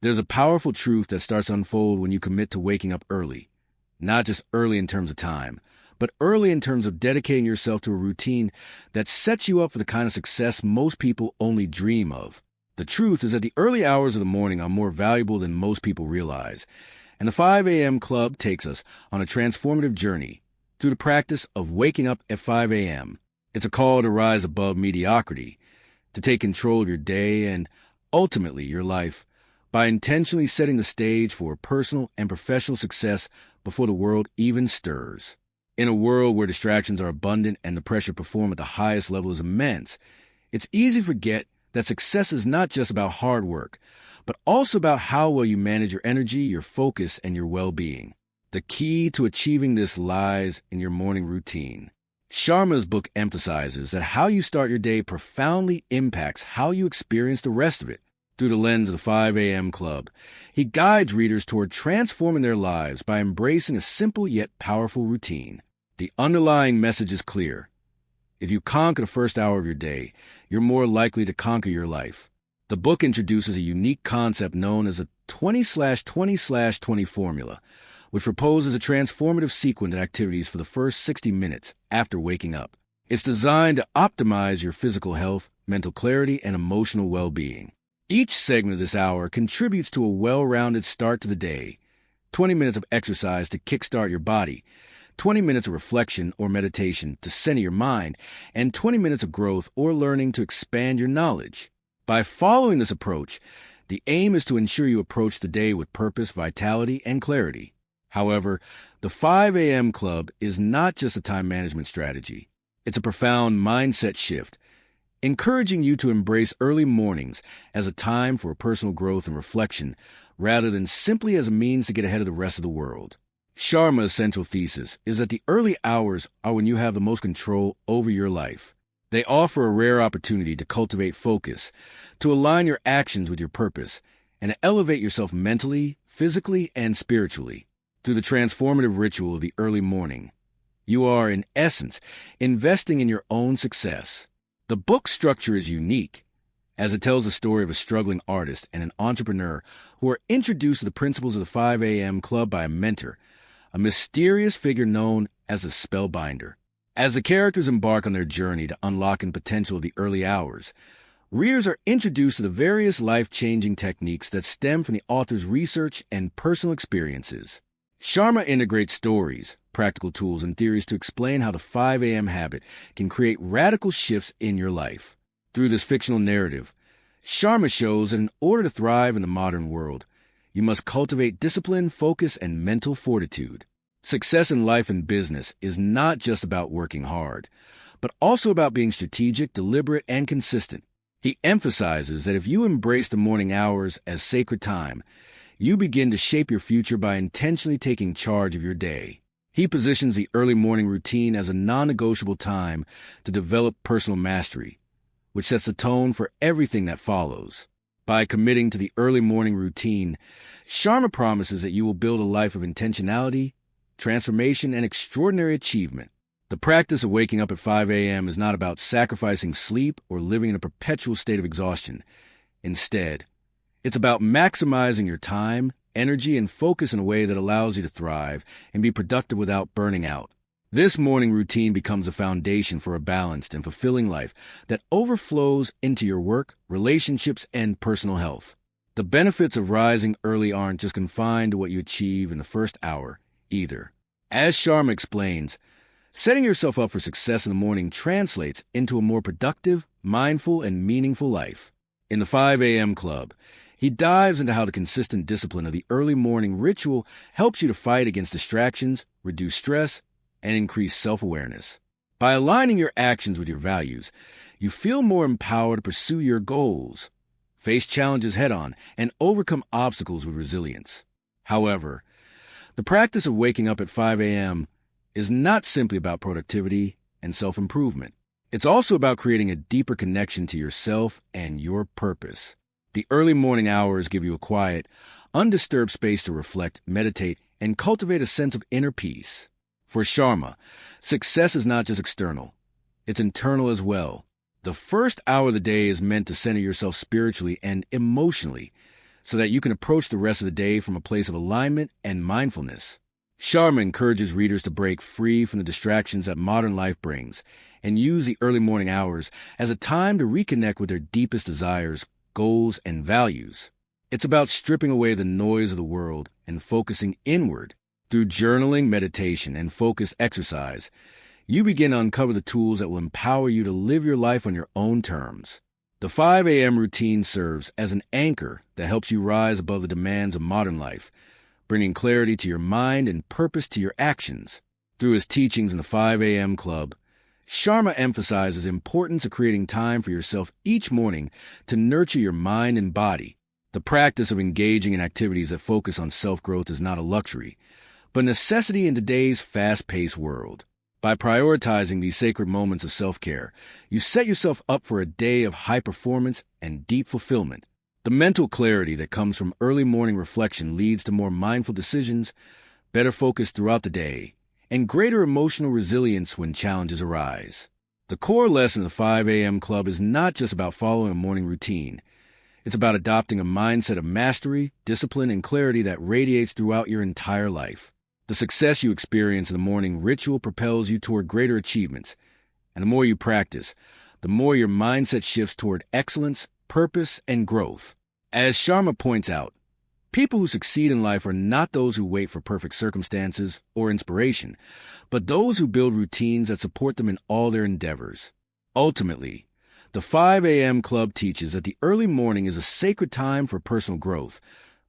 There's a powerful truth that starts to unfold when you commit to waking up early. Not just early in terms of time, but early in terms of dedicating yourself to a routine that sets you up for the kind of success most people only dream of. The truth is that the early hours of the morning are more valuable than most people realize, and the 5 a.m. Club takes us on a transformative journey through the practice of waking up at 5 a.m. It's a call to rise above mediocrity, to take control of your day and, ultimately, your life, by intentionally setting the stage for personal and professional success before the world even stirs. In a world where distractions are abundant and the pressure to perform at the highest level is immense, it's easy to forget that success is not just about hard work, but also about how well you manage your energy, your focus, and your well-being. The key to achieving this lies in your morning routine. Sharma's book emphasizes that how you start your day profoundly impacts how you experience the rest of it. Through the lens of the 5 a.m. Club, he guides readers toward transforming their lives by embracing a simple yet powerful routine. The underlying message is clear. If you conquer the first hour of your day, you're more likely to conquer your life. The book introduces a unique concept known as a 20/20/20 formula, which proposes a transformative sequence of activities for the first 60 minutes after waking up. It's designed to optimize your physical health, mental clarity, and emotional well-being. Each segment of this hour contributes to a well-rounded start to the day. 20 minutes of exercise to kickstart your body, 20 minutes of reflection or meditation to center your mind, and 20 minutes of growth or learning to expand your knowledge. By following this approach, the aim is to ensure you approach the day with purpose, vitality, and clarity. However, the 5 a.m. Club is not just a time management strategy. It's a profound mindset shift, encouraging you to embrace early mornings as a time for personal growth and reflection, rather than simply as a means to get ahead of the rest of the world. Sharma's central thesis is that the early hours are when you have the most control over your life. They offer a rare opportunity to cultivate focus, to align your actions with your purpose, and to elevate yourself mentally, physically, and spiritually. Through the transformative ritual of the early morning, you are, in essence, investing in your own success. The book's structure is unique, as it tells the story of a struggling artist and an entrepreneur who are introduced to the principles of the 5 a.m. Club by a mentor, a mysterious figure known as a spellbinder. As the characters embark on their journey to unlocking potential of the early hours, readers are introduced to the various life-changing techniques that stem from the author's research and personal experiences. Sharma integrates stories, practical tools, and theories to explain how the 5 a.m. habit can create radical shifts in your life. Through this fictional narrative, Sharma shows that in order to thrive in the modern world, you must cultivate discipline, focus, and mental fortitude. Success in life and business is not just about working hard, but also about being strategic, deliberate, and consistent. He emphasizes that if you embrace the morning hours as sacred time, you begin to shape your future by intentionally taking charge of your day. He positions the early morning routine as a non-negotiable time to develop personal mastery, which sets the tone for everything that follows. By committing to the early morning routine, Sharma promises that you will build a life of intentionality, transformation, and extraordinary achievement. The practice of waking up at 5 a.m. is not about sacrificing sleep or living in a perpetual state of exhaustion. Instead, it's about maximizing your time, energy, and focus in a way that allows you to thrive and be productive without burning out. This morning routine becomes a foundation for a balanced and fulfilling life that overflows into your work, relationships, and personal health. The benefits of rising early aren't just confined to what you achieve in the first hour, either. As Sharma explains, setting yourself up for success in the morning translates into a more productive, mindful, and meaningful life. In the 5 a.m. Club, he dives into how the consistent discipline of the early morning ritual helps you to fight against distractions, reduce stress, and increase self-awareness. By aligning your actions with your values, you feel more empowered to pursue your goals, face challenges head-on, and overcome obstacles with resilience. However, the practice of waking up at 5 a.m. is not simply about productivity and self-improvement. It's also about creating a deeper connection to yourself and your purpose. The early morning hours give you a quiet, undisturbed space to reflect, meditate, and cultivate a sense of inner peace. For Sharma, success is not just external, it's internal as well. The first hour of the day is meant to center yourself spiritually and emotionally, so that you can approach the rest of the day from a place of alignment and mindfulness. Sharma encourages readers to break free from the distractions that modern life brings and use the early morning hours as a time to reconnect with their deepest desires, goals, and values. It's about stripping away the noise of the world and focusing inward. Through journaling, meditation, and focused exercise, you begin to uncover the tools that will empower you to live your life on your own terms. The 5 a.m. routine serves as an anchor that helps you rise above the demands of modern life, bringing clarity to your mind and purpose to your actions. Through his teachings in the 5 a.m. Club, Sharma emphasizes the importance of creating time for yourself each morning to nurture your mind and body. The practice of engaging in activities that focus on self-growth is not a luxury, but a necessity in today's fast-paced world. By prioritizing these sacred moments of self-care, you set yourself up for a day of high performance and deep fulfillment. The mental clarity that comes from early morning reflection leads to more mindful decisions, better focus throughout the day, and greater emotional resilience when challenges arise. The core lesson of the 5 a.m. Club is not just about following a morning routine. It's about adopting a mindset of mastery, discipline, and clarity that radiates throughout your entire life. The success you experience in the morning ritual propels you toward greater achievements, and the more you practice, the more your mindset shifts toward excellence, purpose, and growth. As Sharma points out, people who succeed in life are not those who wait for perfect circumstances or inspiration, but those who build routines that support them in all their endeavors. Ultimately, the 5 a.m. Club teaches that the early morning is a sacred time for personal growth,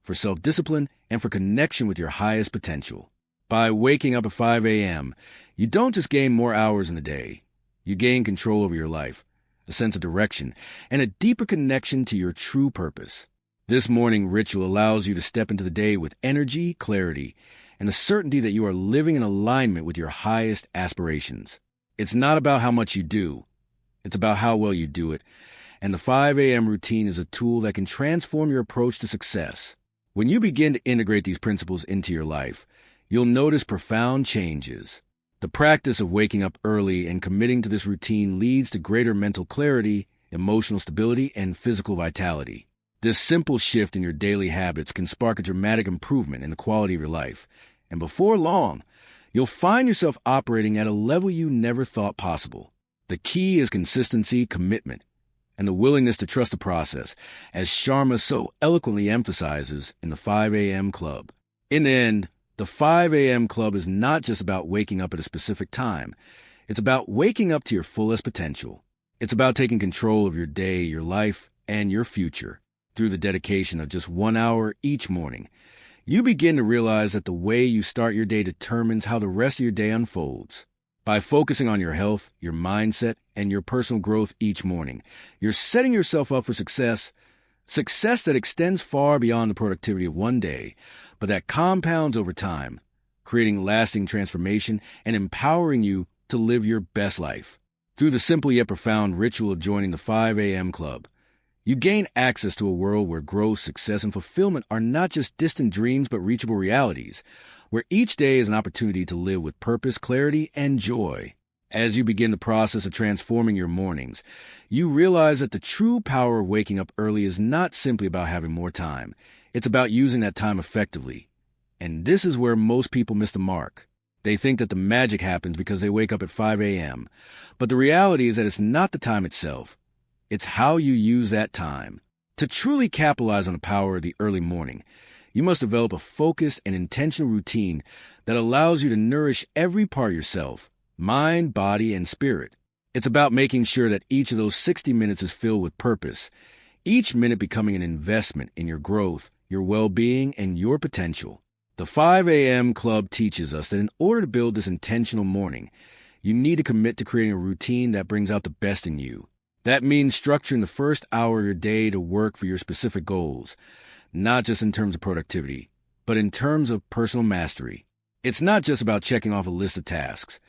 for self-discipline, and for connection with your highest potential. By waking up at 5 a.m., you don't just gain more hours in the day. You gain control over your life, a sense of direction, and a deeper connection to your true purpose. This morning ritual allows you to step into the day with energy, clarity, and the certainty that you are living in alignment with your highest aspirations. It's not about how much you do. It's about how well you do it. And the 5 a.m. routine is a tool that can transform your approach to success. When you begin to integrate these principles into your life, you'll notice profound changes. The practice of waking up early and committing to this routine leads to greater mental clarity, emotional stability, and physical vitality. This simple shift in your daily habits can spark a dramatic improvement in the quality of your life, and before long, you'll find yourself operating at a level you never thought possible. The key is consistency, commitment, and the willingness to trust the process, as Sharma so eloquently emphasizes in the 5 a.m. Club. In the end, the 5 a.m. Club is not just about waking up at a specific time. It's about waking up to your fullest potential. It's about taking control of your day, your life, and your future. Through the dedication of just 1 hour each morning, you begin to realize that the way you start your day determines how the rest of your day unfolds. By focusing on your health, your mindset, and your personal growth each morning, you're setting yourself up for success that extends far beyond the productivity of one day, but that compounds over time, creating lasting transformation and empowering you to live your best life. Through the simple yet profound ritual of joining the 5 a.m. Club, you gain access to a world where growth, success, and fulfillment are not just distant dreams but reachable realities, where each day is an opportunity to live with purpose, clarity, and joy. As you begin the process of transforming your mornings, you realize that the true power of waking up early is not simply about having more time. It's about using that time effectively. And this is where most people miss the mark. They think that the magic happens because they wake up at 5 a.m. But the reality is that it's not the time itself. It's how you use that time. To truly capitalize on the power of the early morning, you must develop a focused and intentional routine that allows you to nourish every part of yourself, mind, body, and spirit. It's about making sure that each of those 60 minutes is filled with purpose, each minute becoming an investment in your growth, your well-being, and your potential. The 5 a.m. Club teaches us that in order to build this intentional morning, you need to commit to creating a routine that brings out the best in you. That means structuring the first hour of your day to work for your specific goals, not just in terms of productivity, but in terms of personal mastery. It's not just about checking off a list of tasks.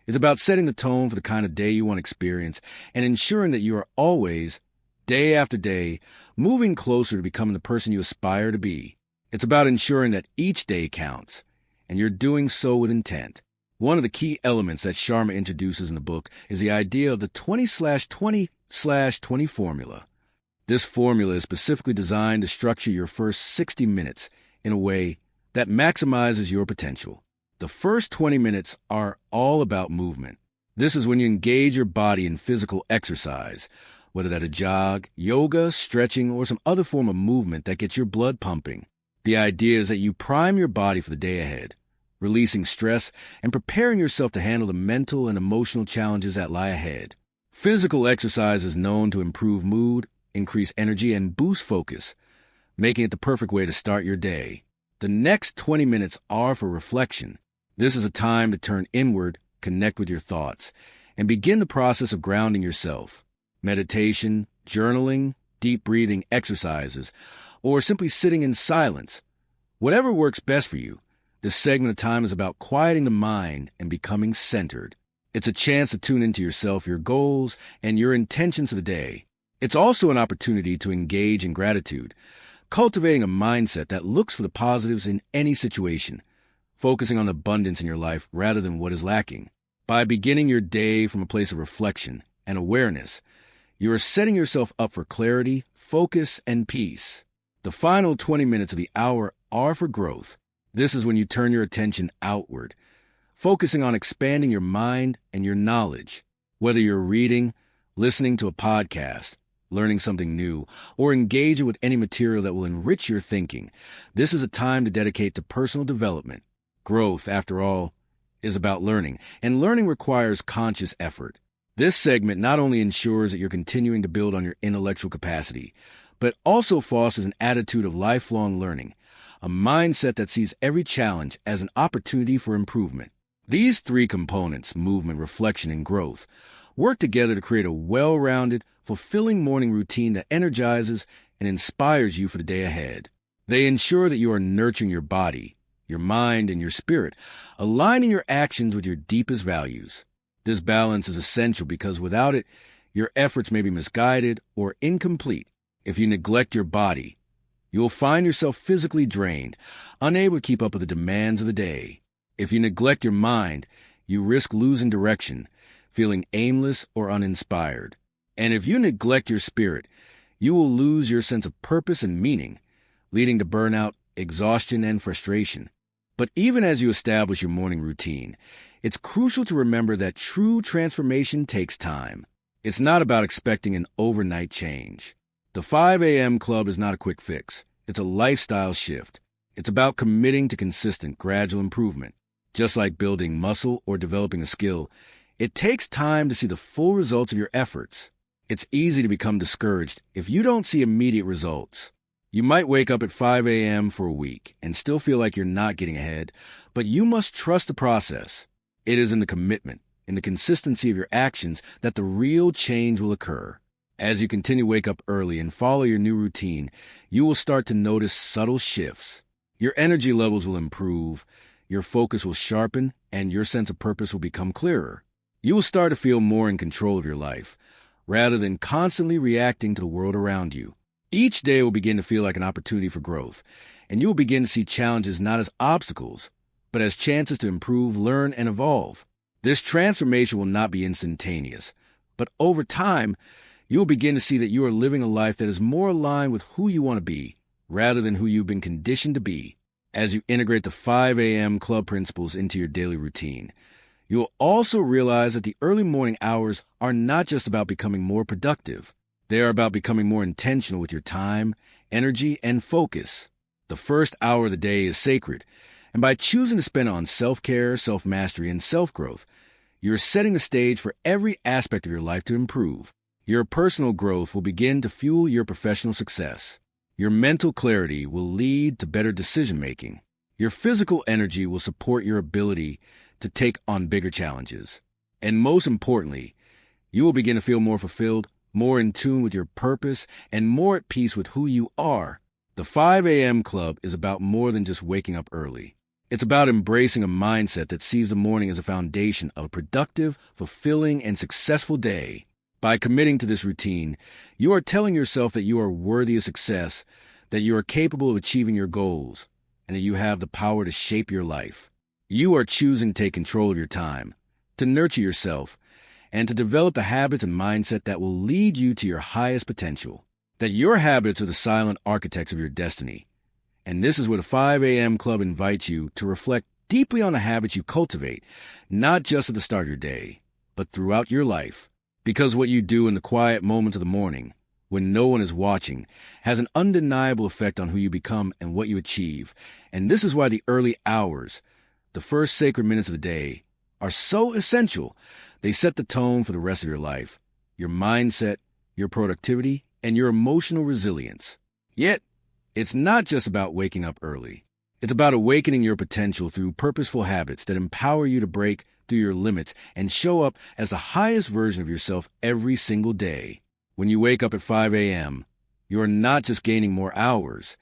It's about setting the tone for the kind of day you want to experience and ensuring that you are always, day after day, moving closer to becoming the person you aspire to be. It's about ensuring that each day counts, and you're doing so with intent. One of the key elements that Sharma introduces in the book is the idea of the 20/20/20 formula. This formula is specifically designed to structure your first 60 minutes in a way that maximizes your potential. The first 20 minutes are all about movement. This is when you engage your body in physical exercise, whether that's a jog, yoga, stretching, or some other form of movement that gets your blood pumping. The idea is that you prime your body for the day ahead, releasing stress and preparing yourself to handle the mental and emotional challenges that lie ahead. Physical exercise is known to improve mood, increase energy, and boost focus, making it the perfect way to start your day. The next 20 minutes are for reflection. This is a time to turn inward, connect with your thoughts, and begin the process of grounding yourself. Meditation, journaling, deep breathing exercises, or simply sitting in silence. Whatever works best for you, this segment of time is about quieting the mind and becoming centered. It's a chance to tune into yourself, your goals, and your intentions for the day. It's also an opportunity to engage in gratitude, cultivating a mindset that looks for the positives in any situation, focusing on abundance in your life rather than what is lacking. By beginning your day from a place of reflection and awareness, you are setting yourself up for clarity, focus, and peace. The final 20 minutes of the hour are for growth. This is when you turn your attention outward, focusing on expanding your mind and your knowledge. Whether you're reading, listening to a podcast, learning something new, or engaging with any material that will enrich your thinking, this is a time to dedicate to personal development. Growth, after all, is about learning, and learning requires conscious effort. This segment not only ensures that you're continuing to build on your intellectual capacity, but also fosters an attitude of lifelong learning, a mindset that sees every challenge as an opportunity for improvement. These three components, movement, reflection, and growth, work together to create a well-rounded, fulfilling morning routine that energizes and inspires you for the day ahead. They ensure that you are nurturing your body, your mind, and your spirit, aligning your actions with your deepest values. This balance is essential because without it, your efforts may be misguided or incomplete. If you neglect your body, you will find yourself physically drained, unable to keep up with the demands of the day. If you neglect your mind, you risk losing direction, feeling aimless or uninspired. And if you neglect your spirit, you will lose your sense of purpose and meaning, leading to burnout, exhaustion, and frustration. But even as you establish your morning routine, it's crucial to remember that true transformation takes time. It's not about expecting an overnight change. The 5 a.m. club is not a quick fix. It's a lifestyle shift. It's about committing to consistent, gradual improvement. Just like building muscle or developing a skill, it takes time to see the full results of your efforts. It's easy to become discouraged if you don't see immediate results. You might wake up at 5 a.m. for a week and still feel like you're not getting ahead, but you must trust the process. It is in the commitment, in the consistency of your actions, that the real change will occur. As you continue to wake up early and follow your new routine, you will start to notice subtle shifts. Your energy levels will improve, your focus will sharpen, and your sense of purpose will become clearer. You will start to feel more in control of your life, rather than constantly reacting to the world around you. Each day will begin to feel like an opportunity for growth, and you will begin to see challenges not as obstacles, but as chances to improve, learn, and evolve. This transformation will not be instantaneous, but over time, you will begin to see that you are living a life that is more aligned with who you want to be, rather than who you've been conditioned to be. As you integrate the 5 a.m. club principles into your daily routine, you will also realize that the early morning hours are not just about becoming more productive. They are about becoming more intentional with your time, energy, and focus. The first hour of the day is sacred, and by choosing to spend it on self-care, self-mastery, and self-growth, you're setting the stage for every aspect of your life to improve. Your personal growth will begin to fuel your professional success. Your mental clarity will lead to better decision-making. Your physical energy will support your ability to take on bigger challenges. And most importantly, you will begin to feel more fulfilled, more in tune with your purpose, and more at peace with who you are. The 5 a.m. club is about more than just waking up early. It's about embracing a mindset that sees the morning as a foundation of a productive, fulfilling, and successful day. By committing to this routine, you are telling yourself that you are worthy of success, that you are capable of achieving your goals, and that you have the power to shape your life. You are choosing to take control of your time, to nurture yourself, and to develop the habits and mindset that will lead you to your highest potential. that your habits are the silent architects of your destiny. And this is where the 5 a.m. Club invites you to reflect deeply on the habits you cultivate, not just at the start of your day, but throughout your life. Because what you do in the quiet moments of the morning, when no one is watching, has an undeniable effect on who you become and what you achieve. And this is why the early hours, the first sacred minutes of the day, are so essential. They set the tone for the rest of your life, your mindset, your productivity, and your emotional resilience. Yet, it's not just about waking up early. It's about awakening your potential through purposeful habits that empower you to break through your limits and show up as the highest version of yourself every single day. When you wake up at 5 a.m., you are not just gaining more hours.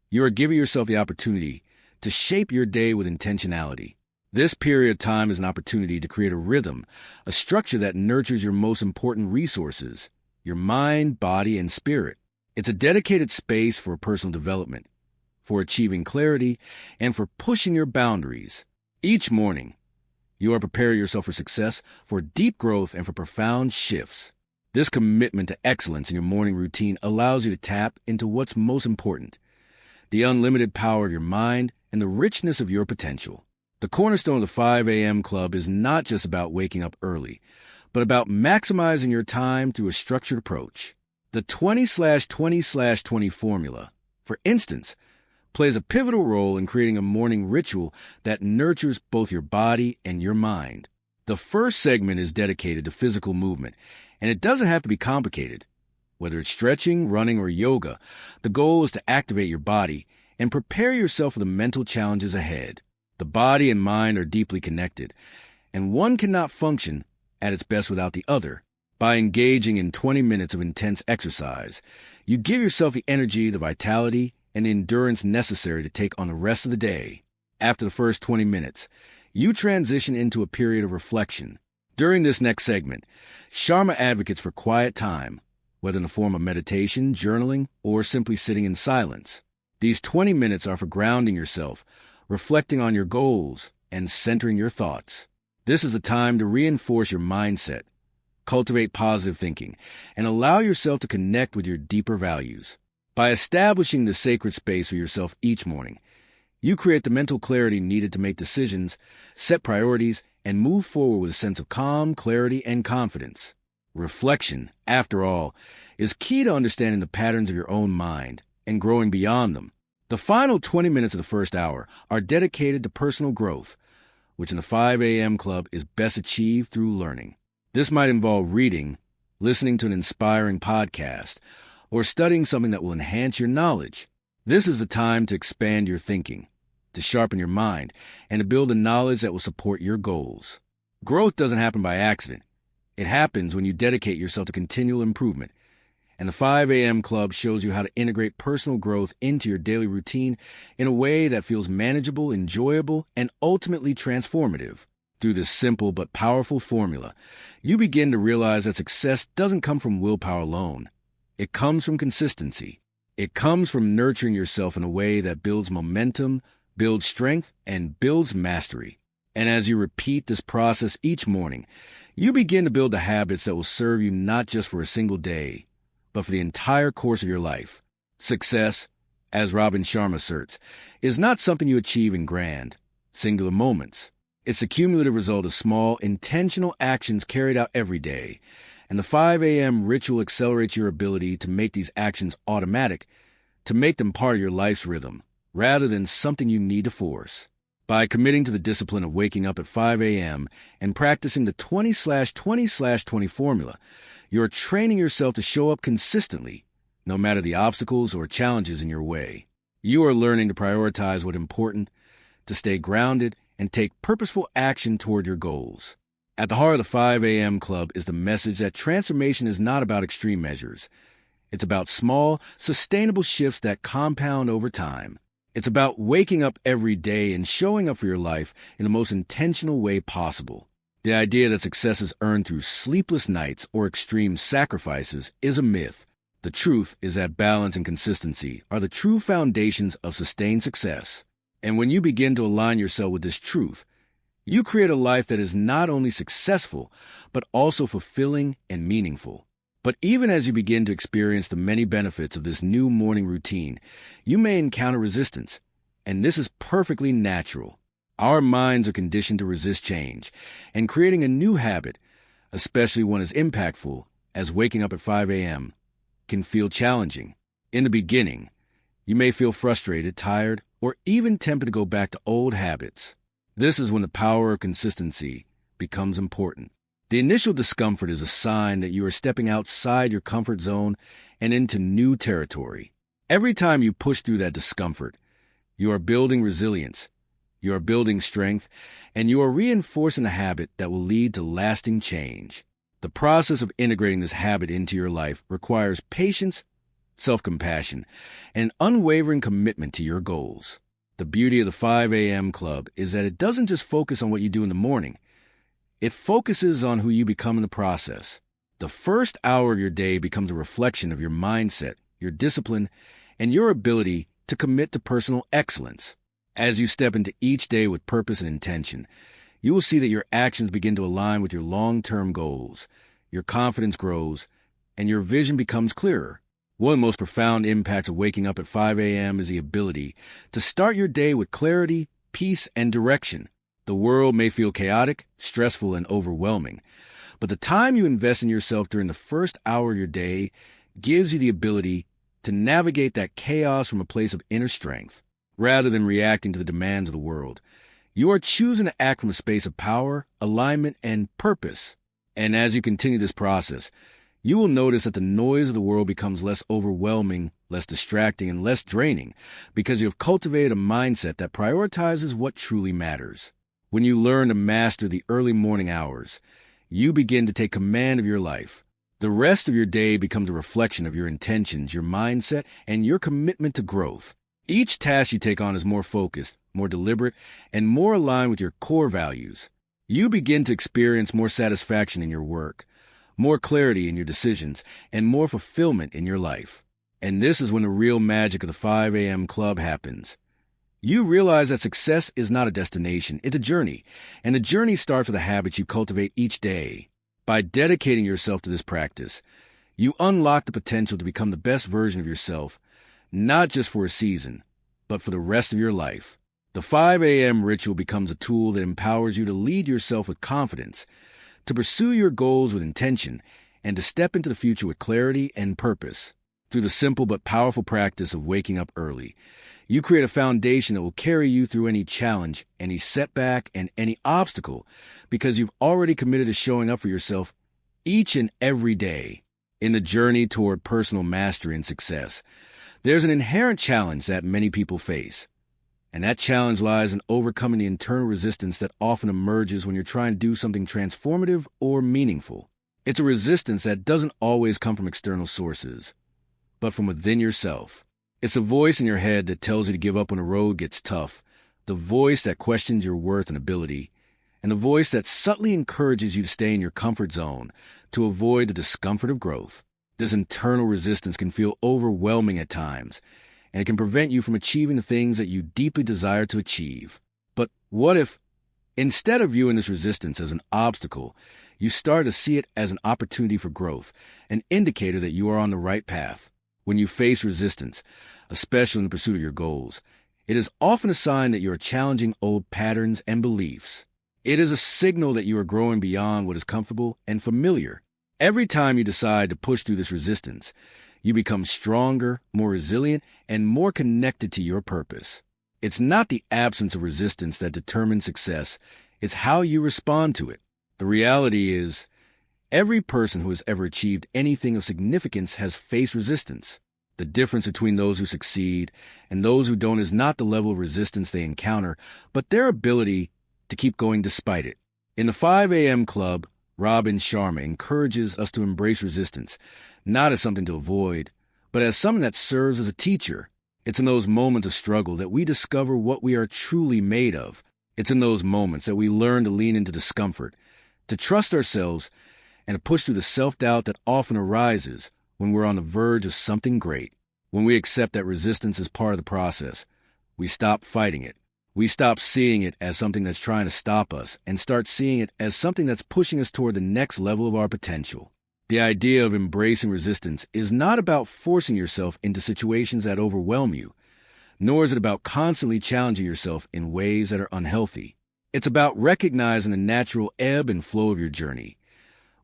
You are giving yourself the opportunity to shape your day with intentionality. This period of time is an opportunity to create a rhythm, a structure that nurtures your most important resources, your mind, body, and spirit. It's a dedicated space for personal development, for achieving clarity, and for pushing your boundaries. Each morning, you are preparing yourself for success, for deep growth, and for profound shifts. This commitment to excellence in your morning routine allows you to tap into what's most important, the unlimited power of your mind and the richness of your potential. The cornerstone of the 5 a.m. Club is not just about waking up early, but about maximizing your time through a structured approach. The 20/20/20 formula, for instance, plays a pivotal role in creating a morning ritual that nurtures both your body and your mind. The first segment is dedicated to physical movement, and it doesn't have to be complicated. Whether it's stretching, running, or yoga, the goal is to activate your body and prepare yourself for the mental challenges ahead. The body and mind are deeply connected, and one cannot function at its best without the other. By engaging in 20 minutes of intense exercise, you give yourself the energy, the vitality, and the endurance necessary to take on the rest of the day. After the first 20 minutes, you transition into a period of reflection. During this next segment, Sharma advocates for quiet time, whether in the form of meditation, journaling, or simply sitting in silence. These 20 minutes are for grounding yourself, reflecting on your goals, and centering your thoughts. This is a time to reinforce your mindset, cultivate positive thinking, and allow yourself to connect with your deeper values. By establishing the sacred space for yourself each morning, you create the mental clarity needed to make decisions, set priorities, and move forward with a sense of calm, clarity, and confidence. Reflection, after all, is key to understanding the patterns of your own mind and growing beyond them. The final 20 minutes of the first hour are dedicated to personal growth, which in the 5 a.m. Club is best achieved through learning. This might involve reading, listening to an inspiring podcast, or studying something that will enhance your knowledge. This is the time to expand your thinking, to sharpen your mind, and to build a knowledge that will support your goals. Growth doesn't happen by accident. It happens when you dedicate yourself to continual improvement. And the 5 a.m. Club shows you how to integrate personal growth into your daily routine in a way that feels manageable, enjoyable, and ultimately transformative. Through this simple but powerful formula, you begin to realize that success doesn't come from willpower alone. It comes from consistency. It comes from nurturing yourself in a way that builds momentum, builds strength, and builds mastery. And as you repeat this process each morning, you begin to build the habits that will serve you not just for a single day, but for the entire course of your life. Success, as Robin Sharma asserts, is not something you achieve in grand, singular moments. It's the cumulative result of small, intentional actions carried out every day. And the 5 a.m. ritual accelerates your ability to make these actions automatic, to make them part of your life's rhythm, rather than something you need to force. By committing to the discipline of waking up at 5 a.m. and practicing the 20/20/20 formula, you're training yourself to show up consistently, no matter the obstacles or challenges in your way. You are learning to prioritize what's important, to stay grounded, and take purposeful action toward your goals. At the heart of the 5 a.m. Club is the message that transformation is not about extreme measures. It's about small, sustainable shifts that compound over time. It's about waking up every day and showing up for your life in the most intentional way possible. The idea that success is earned through sleepless nights or extreme sacrifices is a myth. The truth is that balance and consistency are the true foundations of sustained success. And when you begin to align yourself with this truth, you create a life that is not only successful, but also fulfilling and meaningful. But even as you begin to experience the many benefits of this new morning routine, you may encounter resistance, and this is perfectly natural. Our minds are conditioned to resist change, and creating a new habit, especially one as impactful as waking up at 5 a.m., can feel challenging. In the beginning, you may feel frustrated, tired, or even tempted to go back to old habits. This is when the power of consistency becomes important. The initial discomfort is a sign that you are stepping outside your comfort zone and into new territory. Every time you push through that discomfort, you are building resilience, you are building strength, and you are reinforcing a habit that will lead to lasting change. The process of integrating this habit into your life requires patience, self-compassion, and an unwavering commitment to your goals. The beauty of the 5 a.m. Club is that it doesn't just focus on what you do in the morning. It focuses on who you become in the process. The first hour of your day becomes a reflection of your mindset, your discipline, and your ability to commit to personal excellence. As you step into each day with purpose and intention, you will see that your actions begin to align with your long-term goals, your confidence grows, and your vision becomes clearer. One of the most profound impacts of waking up at 5 a.m. is the ability to start your day with clarity, peace, and direction. The world may feel chaotic, stressful, and overwhelming, but the time you invest in yourself during the first hour of your day gives you the ability to navigate that chaos from a place of inner strength. Rather than reacting to the demands of the world, you are choosing to act from a space of power, alignment, and purpose. And as you continue this process, you will notice that the noise of the world becomes less overwhelming, less distracting, and less draining because you have cultivated a mindset that prioritizes what truly matters. When you learn to master the early morning hours, you begin to take command of your life. The rest of your day becomes a reflection of your intentions, your mindset, and your commitment to growth. Each task you take on is more focused, more deliberate, and more aligned with your core values. You begin to experience more satisfaction in your work, more clarity in your decisions, and more fulfillment in your life. And this is when the real magic of the 5 a.m. Club happens. You realize that success is not a destination, it's a journey, and the journey starts with the habits you cultivate each day. By dedicating yourself to this practice, you unlock the potential to become the best version of yourself, not just for a season, but for the rest of your life. The 5 a.m. ritual becomes a tool that empowers you to lead yourself with confidence, to pursue your goals with intention, and to step into the future with clarity and purpose. Through the simple but powerful practice of waking up early, you create a foundation that will carry you through any challenge, any setback, and any obstacle, because you've already committed to showing up for yourself each and every day. In the journey toward personal mastery and success, there's an inherent challenge that many people face, and that challenge lies in overcoming the internal resistance that often emerges when you're trying to do something transformative or meaningful. It's a resistance that doesn't always come from external sources, but from within yourself. It's a voice in your head that tells you to give up when the road gets tough, the voice that questions your worth and ability, and the voice that subtly encourages you to stay in your comfort zone to avoid the discomfort of growth. This internal resistance can feel overwhelming at times, and it can prevent you from achieving the things that you deeply desire to achieve. But what if, instead of viewing this resistance as an obstacle, you start to see it as an opportunity for growth, an indicator that you are on the right path? When you face resistance, especially in the pursuit of your goals, it is often a sign that you are challenging old patterns and beliefs. It is a signal that you are growing beyond what is comfortable and familiar. Every time you decide to push through this resistance, you become stronger, more resilient, and more connected to your purpose. It's not the absence of resistance that determines success, it's how you respond to it. The reality is, every person who has ever achieved anything of significance has faced resistance. The difference between those who succeed and those who don't is not the level of resistance they encounter, but their ability to keep going despite it. In the 5 a.m. Club, Robin Sharma encourages us to embrace resistance, not as something to avoid, but as something that serves as a teacher. It's in those moments of struggle that we discover what we are truly made of. It's in those moments that we learn to lean into discomfort, to trust ourselves, and to push through the self-doubt that often arises when we're on the verge of something great. When we accept that resistance is part of the process, we stop fighting it. We stop seeing it as something that's trying to stop us and start seeing it as something that's pushing us toward the next level of our potential. The idea of embracing resistance is not about forcing yourself into situations that overwhelm you, nor is it about constantly challenging yourself in ways that are unhealthy. It's about recognizing the natural ebb and flow of your journey,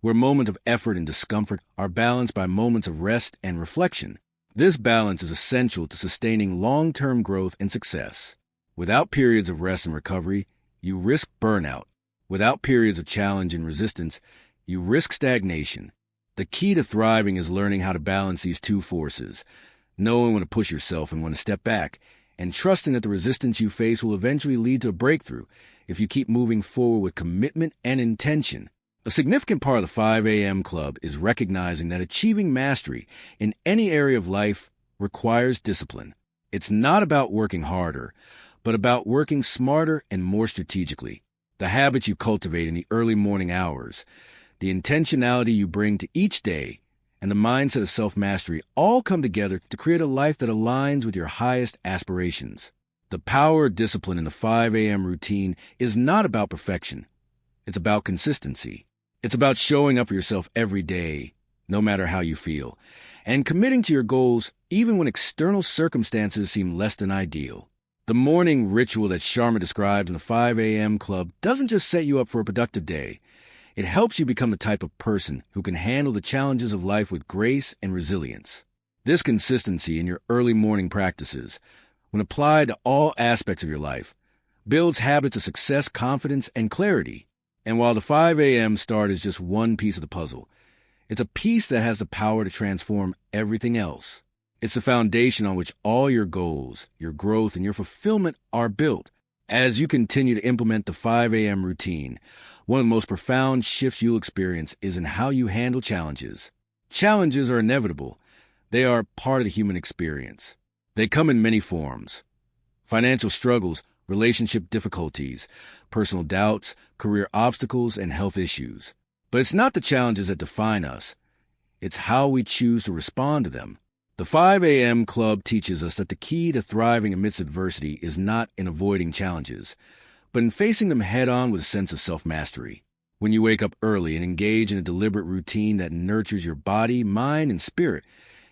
where moments of effort and discomfort are balanced by moments of rest and reflection. This balance is essential to sustaining long-term growth and success. Without periods of rest and recovery, you risk burnout. Without periods of challenge and resistance, you risk stagnation. The key to thriving is learning how to balance these two forces, knowing when to push yourself and when to step back, and trusting that the resistance you face will eventually lead to a breakthrough if you keep moving forward with commitment and intention. A significant part of the 5 a.m. Club is recognizing that achieving mastery in any area of life requires discipline. It's not about working harder, but about working smarter and more strategically. The habits you cultivate in the early morning hours, the intentionality you bring to each day, and the mindset of self-mastery all come together to create a life that aligns with your highest aspirations. The power of discipline in the 5 a.m. routine is not about perfection. It's about consistency. It's about showing up for yourself every day, no matter how you feel, and committing to your goals even when external circumstances seem less than ideal. The morning ritual that Sharma describes in the 5 a.m. Club doesn't just set you up for a productive day. It helps you become the type of person who can handle the challenges of life with grace and resilience. This consistency in your early morning practices, when applied to all aspects of your life, builds habits of success, confidence, and clarity. And while the 5 a.m. start is just one piece of the puzzle, it's a piece that has the power to transform everything else. It's the foundation on which all your goals, your growth, and your fulfillment are built. As you continue to implement the 5 a.m. routine, one of the most profound shifts you'll experience is in how you handle challenges. Challenges are inevitable. They are part of the human experience. They come in many forms: financial struggles, relationship difficulties, personal doubts, career obstacles, and health issues. But it's not the challenges that define us. It's how we choose to respond to them. The 5 a.m. Club teaches us that the key to thriving amidst adversity is not in avoiding challenges, but in facing them head-on with a sense of self-mastery. When you wake up early and engage in a deliberate routine that nurtures your body, mind, and spirit,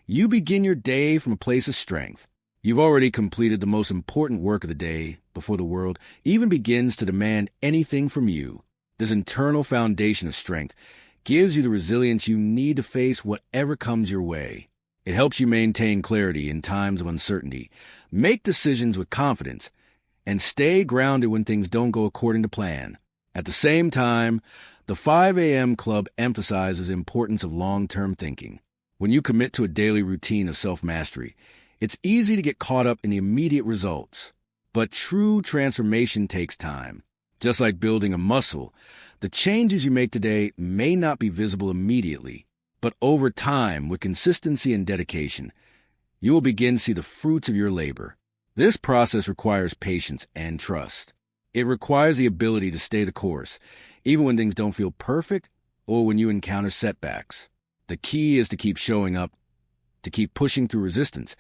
you begin your day from a place of strength. You've already completed the most important work of the day before the world even begins to demand anything from you. This internal foundation of strength gives you the resilience you need to face whatever comes your way. It helps you maintain clarity in times of uncertainty, make decisions with confidence, and stay grounded when things don't go according to plan. At the same time, the 5 a.m. Club emphasizes the importance of long-term thinking. When you commit to a daily routine of self-mastery, it's easy to get caught up in the immediate results. But true transformation takes time. Just like building a muscle, the changes you make today may not be visible immediately, but over time, with consistency and dedication, you will begin to see the fruits of your labor. This process requires patience and trust. It requires the ability to stay the course, even when things don't feel perfect or when you encounter setbacks. The key is to keep showing up, to keep pushing through resistance,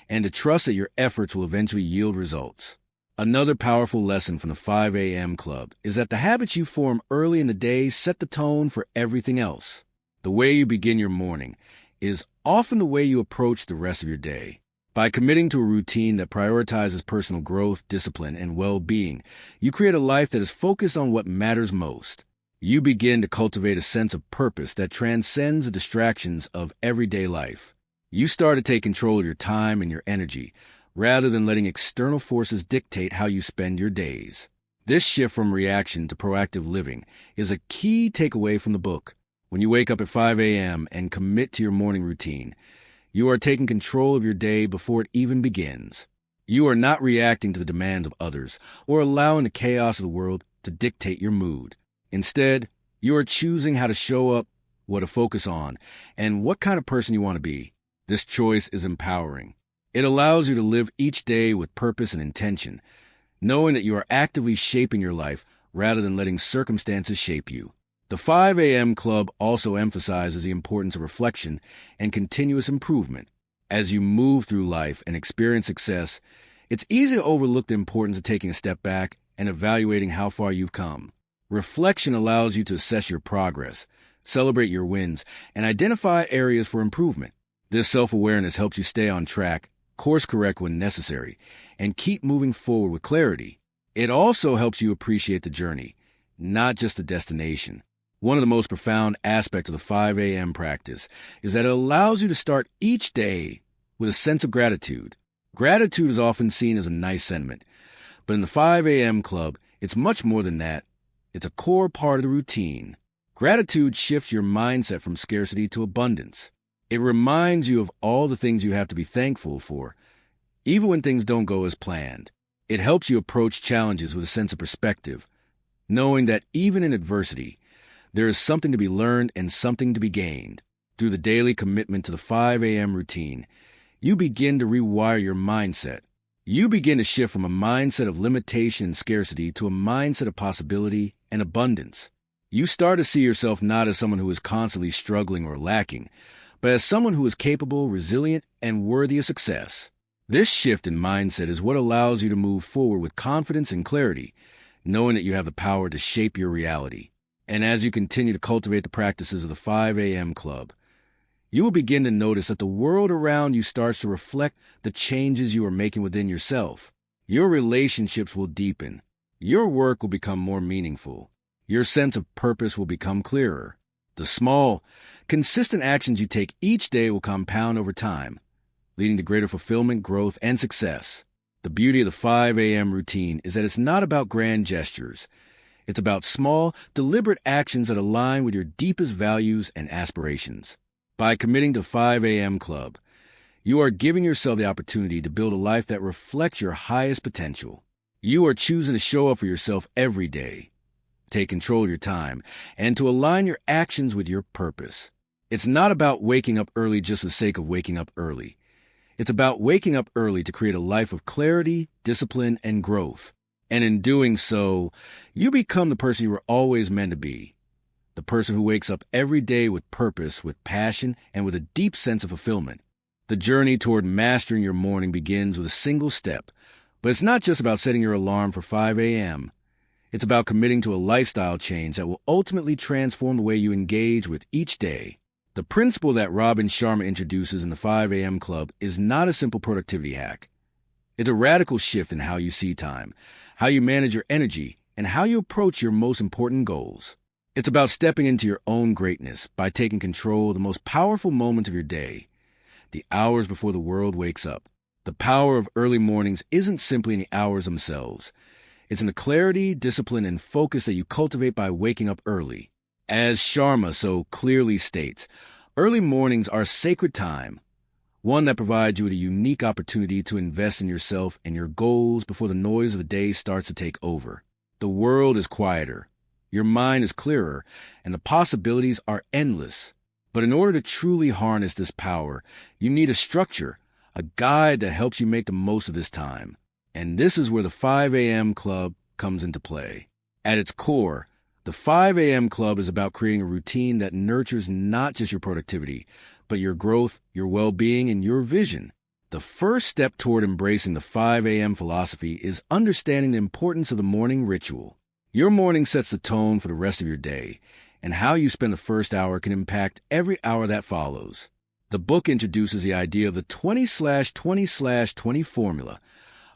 and to trust that your efforts will eventually yield results. Another powerful lesson from the 5 a.m. Club is that the habits you form early in the day set the tone for everything else. The way you begin your morning is often the way you approach the rest of your day. By committing to a routine that prioritizes personal growth, discipline, and well-being, you create a life that is focused on what matters most. You begin to cultivate a sense of purpose that transcends the distractions of everyday life. You start to take control of your time and your energy, rather than letting external forces dictate how you spend your days. This shift from reaction to proactive living is a key takeaway from the book. When you wake up at 5 a.m. and commit to your morning routine, you are taking control of your day before it even begins. You are not reacting to the demands of others or allowing the chaos of the world to dictate your mood. Instead, you are choosing how to show up, what to focus on, and what kind of person you want to be. This choice is empowering. It allows you to live each day with purpose and intention, knowing that you are actively shaping your life rather than letting circumstances shape you. The 5 a.m. Club also emphasizes the importance of reflection and continuous improvement. As you move through life and experience success, it's easy to overlook the importance of taking a step back and evaluating how far you've come. Reflection allows you to assess your progress, celebrate your wins, and identify areas for improvement. This self-awareness helps you stay on track, course correct when necessary, and keep moving forward with clarity. It also helps you appreciate the journey, not just the destination. One of the most profound aspects of the 5 a.m. practice is that it allows you to start each day with a sense of gratitude. Gratitude is often seen as a nice sentiment, but in the 5 a.m. club, it's much more than that. It's a core part of the routine. Gratitude shifts your mindset from scarcity to abundance. It reminds you of all the things you have to be thankful for, even when things don't go as planned. It helps you approach challenges with a sense of perspective, knowing that even in adversity, there is something to be learned and something to be gained. Through the daily commitment to the 5 a.m. routine, you begin to rewire your mindset. You begin to shift from a mindset of limitation and scarcity to a mindset of possibility and abundance. You start to see yourself not as someone who is constantly struggling or lacking, but as someone who is capable, resilient, and worthy of success. This shift in mindset is what allows you to move forward with confidence and clarity, knowing that you have the power to shape your reality. And as you continue to cultivate the practices of the 5 a.m. club, you will begin to notice that the world around you starts to reflect the changes you are making within yourself. Your relationships will deepen. Your work will become more meaningful. Your sense of purpose will become clearer. The small, consistent actions you take each day will compound over time, leading to greater fulfillment, growth, and success. The beauty of the 5 a.m. routine is that it's not about grand gestures. It's about small, deliberate actions that align with your deepest values and aspirations. By committing to 5 a.m. club, you are giving yourself the opportunity to build a life that reflects your highest potential. You are choosing to show up for yourself every day, take control of your time, and to align your actions with your purpose. It's not about waking up early just for the sake of waking up early. It's about waking up early to create a life of clarity, discipline, and growth. And in doing so, you become the person you were always meant to be. The person who wakes up every day with purpose, with passion, and with a deep sense of fulfillment. The journey toward mastering your morning begins with a single step. But it's not just about setting your alarm for 5 a.m. It's about committing to a lifestyle change that will ultimately transform the way you engage with each day. The principle that Sharma introduces in the 5 a.m. club is not a simple productivity hack. It's a radical shift in how you see time, how you manage your energy, and how you approach your most important goals. It's about stepping into your own greatness by taking control of the most powerful moments of your day, the hours before the world wakes up. The power of early mornings isn't simply in the hours themselves. It's in the clarity, discipline, and focus that you cultivate by waking up early. As Sharma so clearly states, early mornings are a sacred time, one that provides you with a unique opportunity to invest in yourself and your goals before the noise of the day starts to take over. The world is quieter, your mind is clearer, and the possibilities are endless. But in order to truly harness this power, you need a structure, a guide that helps you make the most of this time. And this is where the 5 a.m. club comes into play. At its core, the 5 a.m. club is about creating a routine that nurtures not just your productivity, but your growth, your well-being, and your vision. The first step toward embracing the 5 a.m. philosophy is understanding the importance of the morning ritual. Your morning sets the tone for the rest of your day, and how you spend the first hour can impact every hour that follows. The book introduces the idea of the 20/20/20 formula,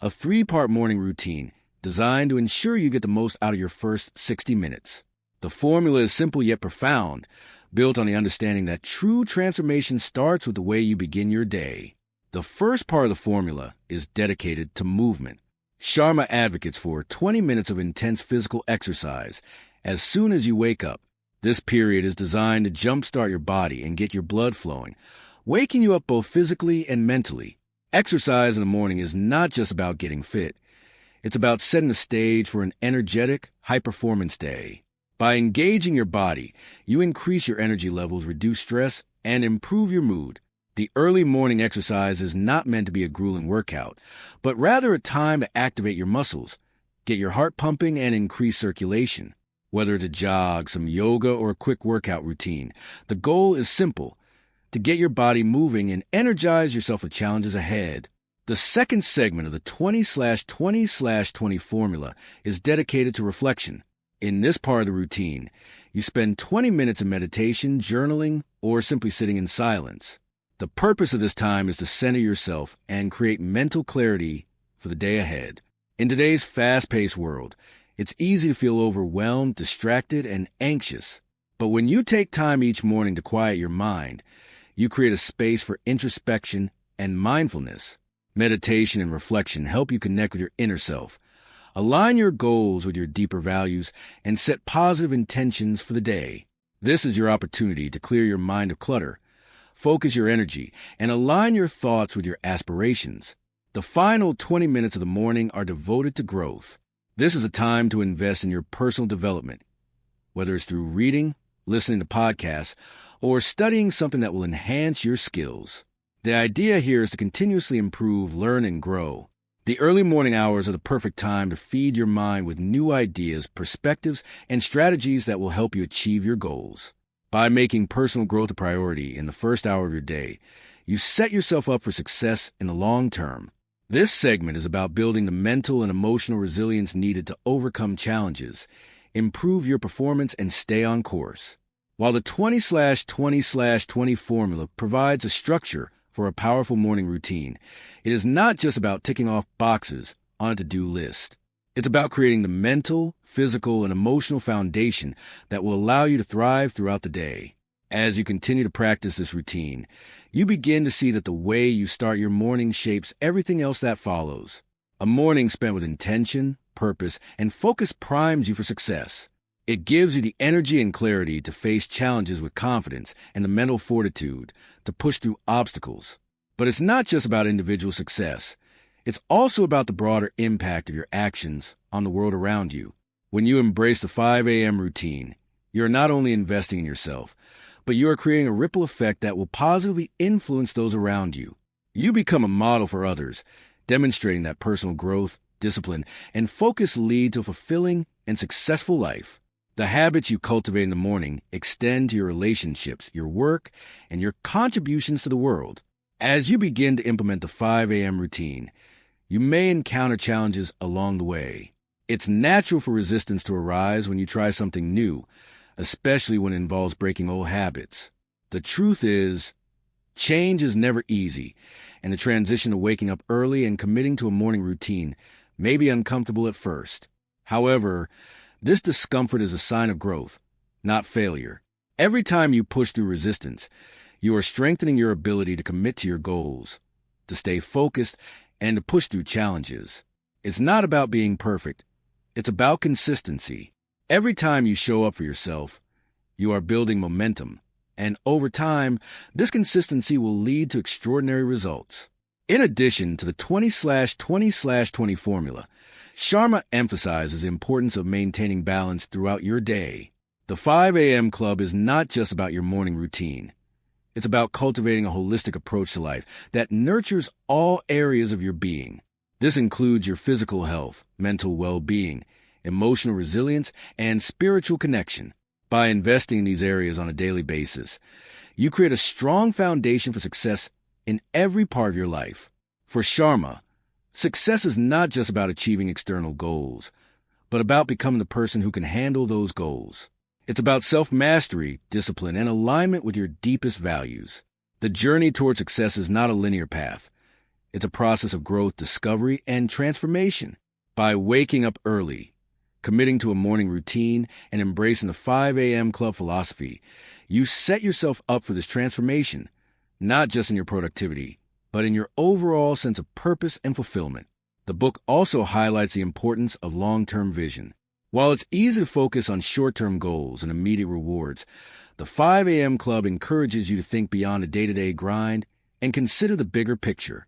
a 3-part morning routine designed to ensure you get the most out of your first 60 minutes. The formula is simple yet profound, built on the understanding that true transformation starts with the way you begin your day. The first part of the formula is dedicated to movement. Sharma advocates for 20 minutes of intense physical exercise as soon as you wake up. This period is designed to jumpstart your body and get your blood flowing, waking you up both physically and mentally. Exercise in the morning is not just about getting fit. It's about setting the stage for an energetic, high-performance day. By engaging your body, you increase your energy levels, reduce stress, and improve your mood. The early morning exercise is not meant to be a grueling workout, but rather a time to activate your muscles, get your heart pumping, and increase circulation. Whether it's a jog, some yoga, or a quick workout routine, the goal is simple: to get your body moving and energize yourself for challenges ahead. The second segment of the 20/20/20 formula is dedicated to reflection. In this part of the routine, you spend 20 minutes in meditation, journaling, or simply sitting in silence. The purpose of this time is to center yourself and create mental clarity for the day ahead. In today's fast-paced world, it's easy to feel overwhelmed, distracted, and anxious. But when you take time each morning to quiet your mind, you create a space for introspection and mindfulness. Meditation and reflection help you connect with your inner self, align your goals with your deeper values, and set positive intentions for the day. This is your opportunity to clear your mind of clutter, focus your energy, and align your thoughts with your aspirations. The final 20 minutes of the morning are devoted to growth. This is a time to invest in your personal development, whether it's through reading, listening to podcasts, or studying something that will enhance your skills. The idea here is to continuously improve, learn, and grow. The early morning hours are the perfect time to feed your mind with new ideas, perspectives, and strategies that will help you achieve your goals. By making personal growth a priority in the first hour of your day, you set yourself up for success in the long term. This segment is about building the mental and emotional resilience needed to overcome challenges, improve your performance, and stay on course. While the 20/20/20 formula provides a structure for a powerful morning routine, it is not just about ticking off boxes on a to-do list. It's about creating the mental, physical, and emotional foundation that will allow you to thrive throughout the day. As you continue to practice this routine, you begin to see that the way you start your morning shapes everything else that follows. A morning spent with intention, purpose, and focus primes you for success. It gives you the energy and clarity to face challenges with confidence and the mental fortitude to push through obstacles. But it's not just about individual success. It's also about the broader impact of your actions on the world around you. When you embrace the 5 a.m. routine, you're not only investing in yourself, but you are creating a ripple effect that will positively influence those around you. You become a model for others, demonstrating that personal growth, discipline, and focus lead to a fulfilling and successful life. The habits you cultivate in the morning extend to your relationships, your work, and your contributions to the world. As you begin to implement the 5 a.m. routine, you may encounter challenges along the way. It's natural for resistance to arise when you try something new, especially when it involves breaking old habits. The truth is, change is never easy, and the transition to waking up early and committing to a morning routine may be uncomfortable at first. However, this discomfort is a sign of growth, not failure. Every time you push through resistance, you are strengthening your ability to commit to your goals, to stay focused, and to push through challenges. It's not about being perfect. It's about consistency. Every time you show up for yourself, you are building momentum, and over time, this consistency will lead to extraordinary results. In addition to the 20/20/20 formula, Sharma emphasizes the importance of maintaining balance throughout your day. The 5 a.m. Club is not just about your morning routine. It's about cultivating a holistic approach to life that nurtures all areas of your being. This includes your physical health, mental well-being, emotional resilience, and spiritual connection. By investing in these areas on a daily basis, you create a strong foundation for success in every part of your life. For Sharma, success is not just about achieving external goals, but about becoming the person who can handle those goals. It's about self-mastery, discipline, and alignment with your deepest values. The journey toward success is not a linear path. It's a process of growth, discovery, and transformation. By waking up early, committing to a morning routine, and embracing the 5 a.m. Club philosophy, you set yourself up for this transformation, not just in your productivity, but in your overall sense of purpose and fulfillment. The book also highlights the importance of long-term vision. While it's easy to focus on short-term goals and immediate rewards, the 5 a.m. Club encourages you to think beyond the day-to-day grind and consider the bigger picture.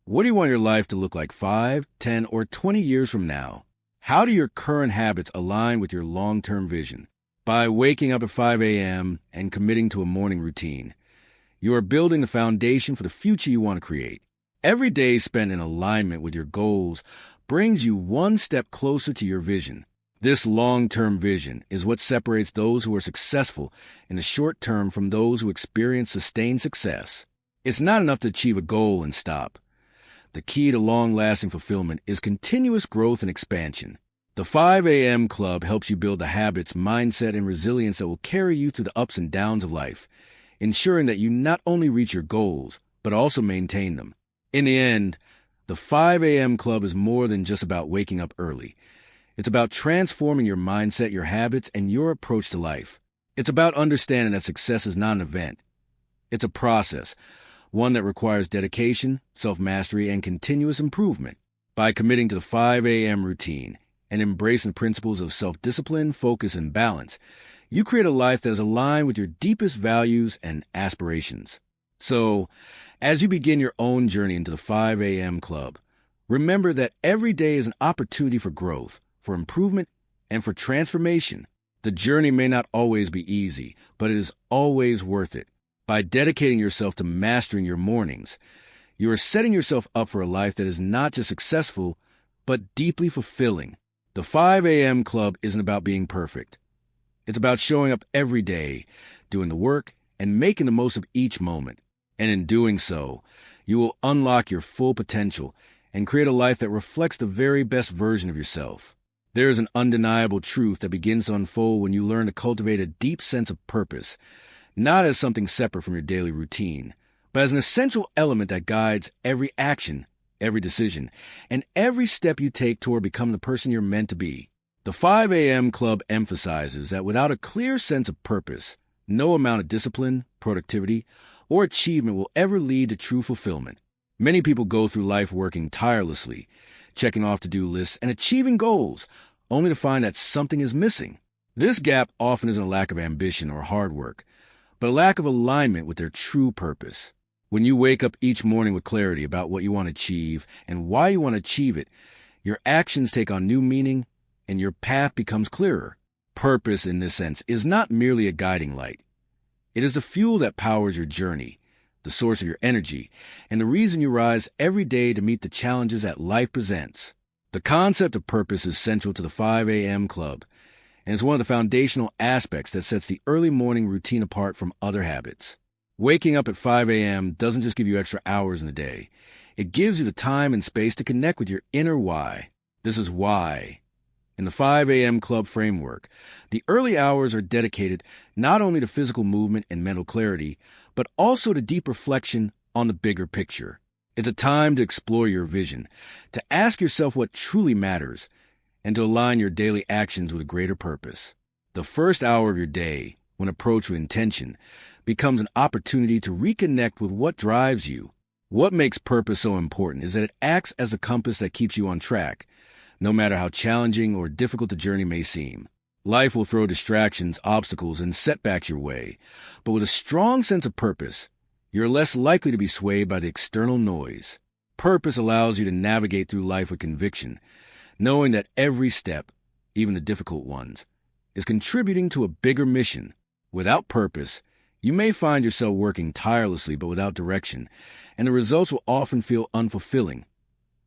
What do you want your life to look like 5, 10, or 20 years from now? How do your current habits align with your long-term vision? By waking up at 5 a.m. and committing to a morning routine, you are building the foundation for the future you want to create. Every day spent in alignment with your goals brings you one step closer to your vision. This long-term vision is what separates those who are successful in the short term from those who experience sustained success. It's not enough to achieve a goal and stop. The key to long-lasting fulfillment is continuous growth and expansion. The The 5 a.m. Club helps you build the habits, mindset, and resilience that will carry you through the ups and downs of life, ensuring that you not only reach your goals, but also maintain them. In the end, the 5 a.m. Club is more than just about waking up early. It's about transforming your mindset, your habits, and your approach to life. It's about understanding that success is not an event. It's a process, one that requires dedication, self-mastery, and continuous improvement. By committing to the 5 a.m. routine and embracing the principles of self-discipline, focus, and balance, you create a life that is aligned with your deepest values and aspirations. So, as you begin your own journey into the 5 a.m. Club, remember that every day is an opportunity for growth, for improvement, and for transformation. The journey may not always be easy, but it is always worth it. By dedicating yourself to mastering your mornings, you are setting yourself up for a life that is not just successful, but deeply fulfilling. The 5 a.m. Club isn't about being perfect. It's about showing up every day, doing the work, and making the most of each moment. And in doing so, you will unlock your full potential and create a life that reflects the very best version of yourself. There is an undeniable truth that begins to unfold when you learn to cultivate a deep sense of purpose, not as something separate from your daily routine, but as an essential element that guides every action, every decision, and every step you take toward becoming the person you're meant to be. The 5 a.m. Club emphasizes that without a clear sense of purpose, no amount of discipline, productivity, or achievement will ever lead to true fulfillment. Many people go through life working tirelessly, checking off to-do lists, and achieving goals, only to find that something is missing. This gap often isn't a lack of ambition or hard work, but a lack of alignment with their true purpose. When you wake up each morning with clarity about what you want to achieve and why you want to achieve it, your actions take on new meaning and your path becomes clearer. Purpose, in this sense, is not merely a guiding light. It is the fuel that powers your journey, the source of your energy, and the reason you rise every day to meet the challenges that life presents. The concept of purpose is central to the 5 a.m. Club, and is one of the foundational aspects that sets the early morning routine apart from other habits. Waking up at 5 a.m. doesn't just give you extra hours in the day. It gives you the time and space to connect with your inner why. This is why. In the 5 a.m. Club framework, the early hours are dedicated not only to physical movement and mental clarity, but also to deep reflection on the bigger picture. It's a time to explore your vision, to ask yourself what truly matters, and to align your daily actions with a greater purpose. The first hour of your day, when approached with intention, becomes an opportunity to reconnect with what drives you. What makes purpose so important is that it acts as a compass that keeps you on track, no matter how challenging or difficult the journey may seem. Life will throw distractions, obstacles, and setbacks your way, but with a strong sense of purpose, you're less likely to be swayed by the external noise. Purpose allows you to navigate through life with conviction, knowing that every step, even the difficult ones, is contributing to a bigger mission. Without purpose, you may find yourself working tirelessly but without direction, and the results will often feel unfulfilling,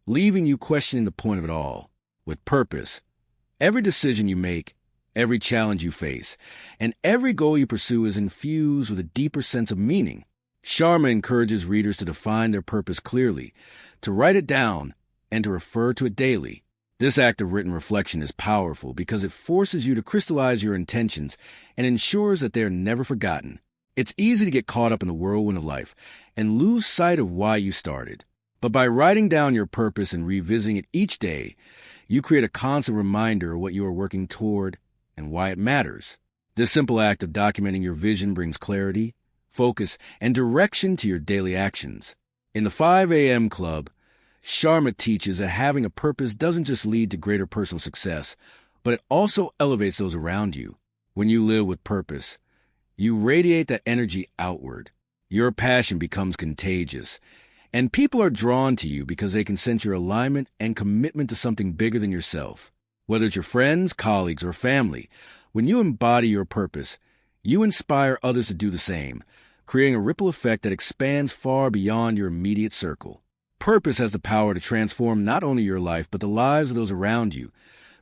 leaving you questioning the point of it all. With purpose, every decision you make, every challenge you face, and every goal you pursue is infused with a deeper sense of meaning. Sharma encourages readers to define their purpose clearly, to write it down, and to refer to it daily. This act of written reflection is powerful because it forces you to crystallize your intentions and ensures that they are never forgotten. It's easy to get caught up in the whirlwind of life and lose sight of why you started. But by writing down your purpose and revisiting it each day, you create a constant reminder of what you are working toward and why it matters. This simple act of documenting your vision brings clarity, focus, and direction to your daily actions. In the 5 a.m. Club, Sharma teaches that having a purpose doesn't just lead to greater personal success, but it also elevates those around you. When you live with purpose, you radiate that energy outward. Your passion becomes contagious, and people are drawn to you because they can sense your alignment and commitment to something bigger than yourself. Whether it's your friends, colleagues, or family, when you embody your purpose, you inspire others to do the same, creating a ripple effect that expands far beyond your immediate circle. Purpose has the power to transform not only your life, but the lives of those around you,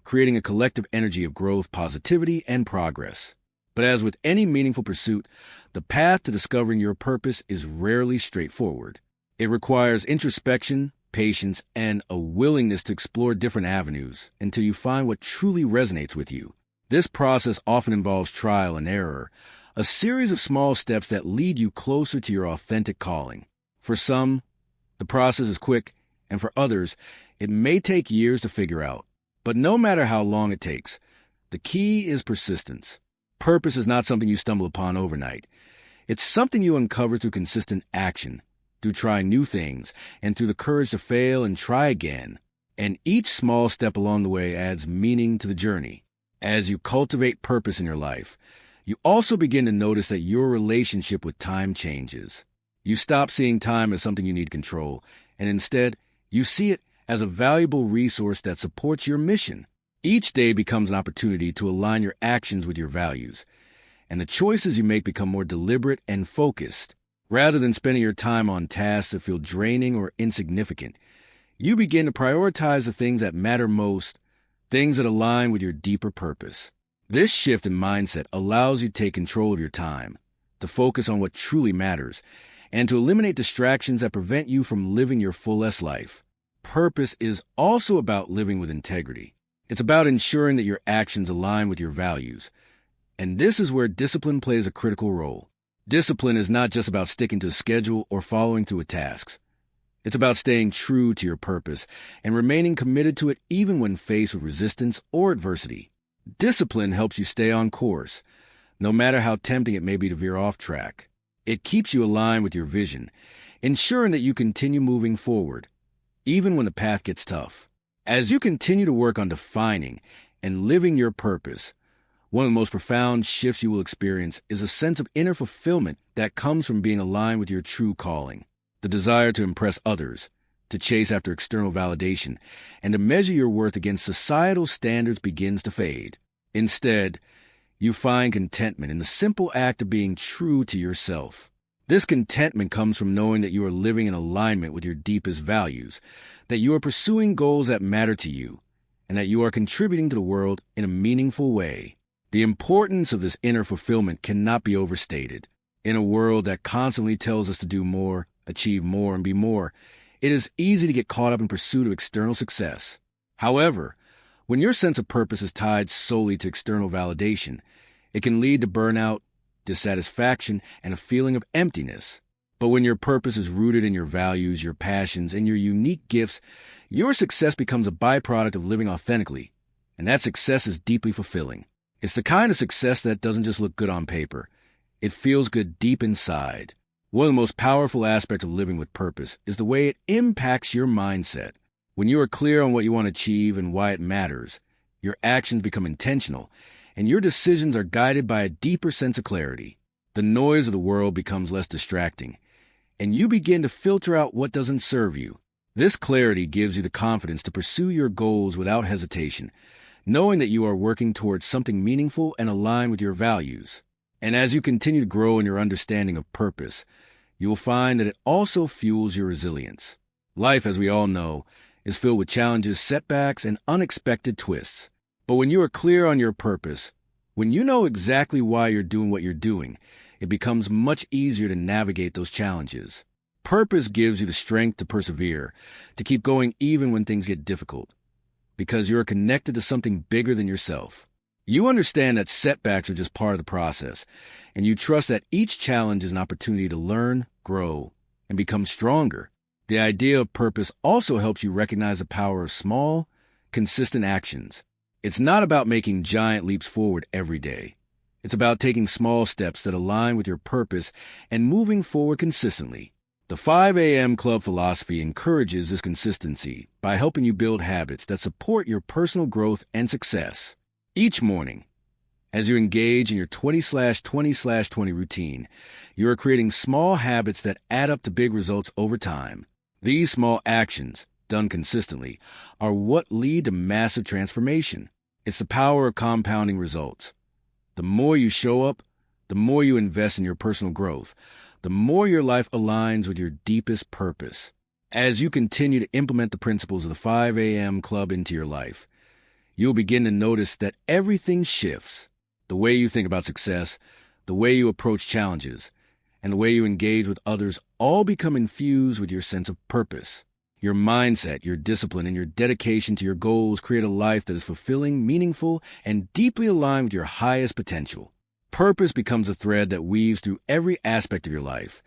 creating a collective energy of growth, positivity, and progress. But as with any meaningful pursuit, the path to discovering your purpose is rarely straightforward. It requires introspection, patience, and a willingness to explore different avenues until you find what truly resonates with you. This process often involves trial and error, a series of small steps that lead you closer to your authentic calling. For some, the process is quick, and for others, it may take years to figure out. But no matter how long it takes, the key is persistence. Purpose is not something you stumble upon overnight. It's something you uncover through consistent action, through trying new things, and through the courage to fail and try again. And each small step along the way adds meaning to the journey. As you cultivate purpose in your life, you also begin to notice that your relationship with time changes. You stop seeing time as something you need control, and instead, you see it as a valuable resource that supports your mission. Each day becomes an opportunity to align your actions with your values, and the choices you make become more deliberate and focused. Rather than spending your time on tasks that feel draining or insignificant, you begin to prioritize the things that matter most, things that align with your deeper purpose. This shift in mindset allows you to take control of your time, to focus on what truly matters, and to eliminate distractions that prevent you from living your fullest life. Purpose is also about living with integrity. It's about ensuring that your actions align with your values. And this is where discipline plays a critical role. Discipline is not just about sticking to a schedule or following through with tasks. It's about staying true to your purpose and remaining committed to it even when faced with resistance or adversity. Discipline helps you stay on course, no matter how tempting it may be to veer off track. It keeps you aligned with your vision, ensuring that you continue moving forward, even when the path gets tough. As you continue to work on defining and living your purpose, one of the most profound shifts you will experience is a sense of inner fulfillment that comes from being aligned with your true calling. The desire to impress others, to chase after external validation, and to measure your worth against societal standards begins to fade. Instead, you find contentment in the simple act of being true to yourself. This contentment comes from knowing that you are living in alignment with your deepest values, that you are pursuing goals that matter to you, and that you are contributing to the world in a meaningful way. The importance of this inner fulfillment cannot be overstated. In a world that constantly tells us to do more, achieve more, and be more, it is easy to get caught up in pursuit of external success. However, when your sense of purpose is tied solely to external validation, it can lead to burnout, dissatisfaction, and a feeling of emptiness. But when your purpose is rooted in your values, your passions, and your unique gifts, your success becomes a byproduct of living authentically, and that success is deeply fulfilling. It's the kind of success that doesn't just look good on paper. It feels good deep inside. One of the most powerful aspects of living with purpose is the way it impacts your mindset. When you are clear on what you want to achieve and why it matters, your actions become intentional, and your decisions are guided by a deeper sense of clarity. The noise of the world becomes less distracting, and you begin to filter out what doesn't serve you. This clarity gives you the confidence to pursue your goals without hesitation, knowing that you are working towards something meaningful and aligned with your values. And as you continue to grow in your understanding of purpose, you will find that it also fuels your resilience. Life, as we all know, is filled with challenges, setbacks, and unexpected twists. But when you are clear on your purpose, when you know exactly why you're doing what you're doing, it becomes much easier to navigate those challenges. Purpose gives you the strength to persevere, to keep going even when things get difficult, because you're connected to something bigger than yourself. You understand that setbacks are just part of the process, and you trust that each challenge is an opportunity to learn, grow, and become stronger. The idea of purpose also helps you recognize the power of small, consistent actions. It's not about making giant leaps forward every day. It's about taking small steps that align with your purpose and moving forward consistently. The 5 a.m. Club philosophy encourages this consistency by helping you build habits that support your personal growth and success. Each morning, as you engage in your 20/20/20 routine, you are creating small habits that add up to big results over time. These small actions, done consistently, are what lead to massive transformation. It's the power of compounding results. The more you show up, the more you invest in your personal growth, the more your life aligns with your deepest purpose. As you continue to implement the principles of the 5 a.m. Club into your life, you'll begin to notice that everything shifts. The way you think about success, the way you approach challenges, and the way you engage with others all become infused with your sense of purpose. Your mindset, your discipline, and your dedication to your goals create a life that is fulfilling, meaningful, and deeply aligned with your highest potential. Purpose becomes a thread that weaves through every aspect of your life,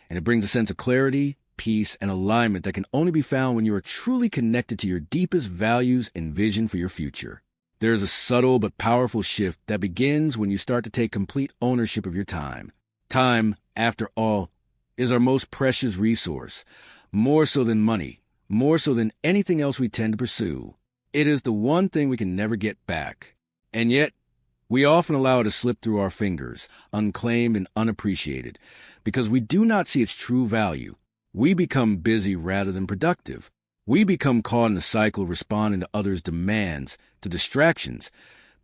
and it brings a sense of clarity, peace, and alignment that can only be found when you are truly connected to your deepest values and vision for your future. There is a subtle but powerful shift that begins when you start to take complete ownership of your time. Time, after all, is our most precious resource, more so than money, more so than anything else we tend to pursue. It is the one thing we can never get back. And yet, we often allow it to slip through our fingers, unclaimed and unappreciated, because we do not see its true value. We become busy rather than productive. We become caught in the cycle of responding to others' demands, to distractions,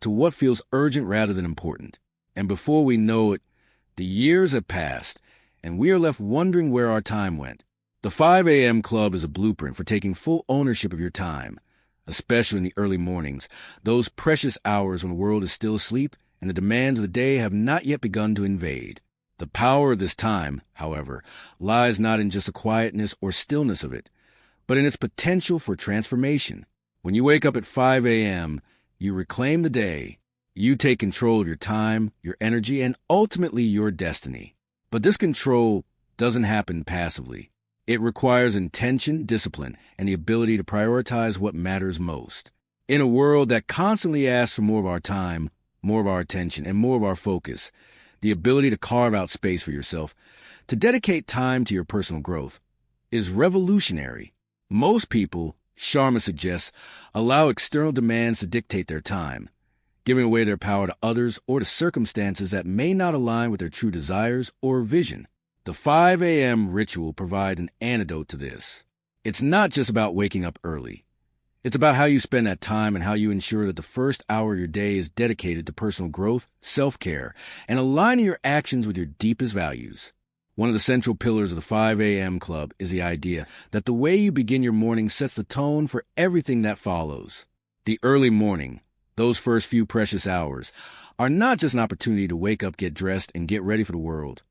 to what feels urgent rather than important. And before we know it, the years have passed, and we are left wondering where our time went. The 5 a.m. Club is a blueprint for taking full ownership of your time, especially in the early mornings, those precious hours when the world is still asleep and the demands of the day have not yet begun to invade. The power of this time, however, lies not in just the quietness or stillness of it, but in its potential for transformation. When you wake up at 5 a.m., you reclaim the day. You take control of your time, your energy, and ultimately your destiny. But this control doesn't happen passively. It requires intention, discipline, and the ability to prioritize what matters most. In a world that constantly asks for more of our time, more of our attention, and more of our focus, the ability to carve out space for yourself, to dedicate time to your personal growth, is revolutionary. Most people, Sharma suggests, allow external demands to dictate their time, giving away their power to others or to circumstances that may not align with their true desires or vision. The 5 a.m. ritual provides an antidote to this. It's not just about waking up early. It's about how you spend that time and how you ensure that the first hour of your day is dedicated to personal growth, self-care, and aligning your actions with your deepest values. One of the central pillars of the 5 a.m. Club is the idea that the way you begin your morning sets the tone for everything that follows. The early morning, those first few precious hours, are not just an opportunity to wake up, get dressed, and get ready for the world.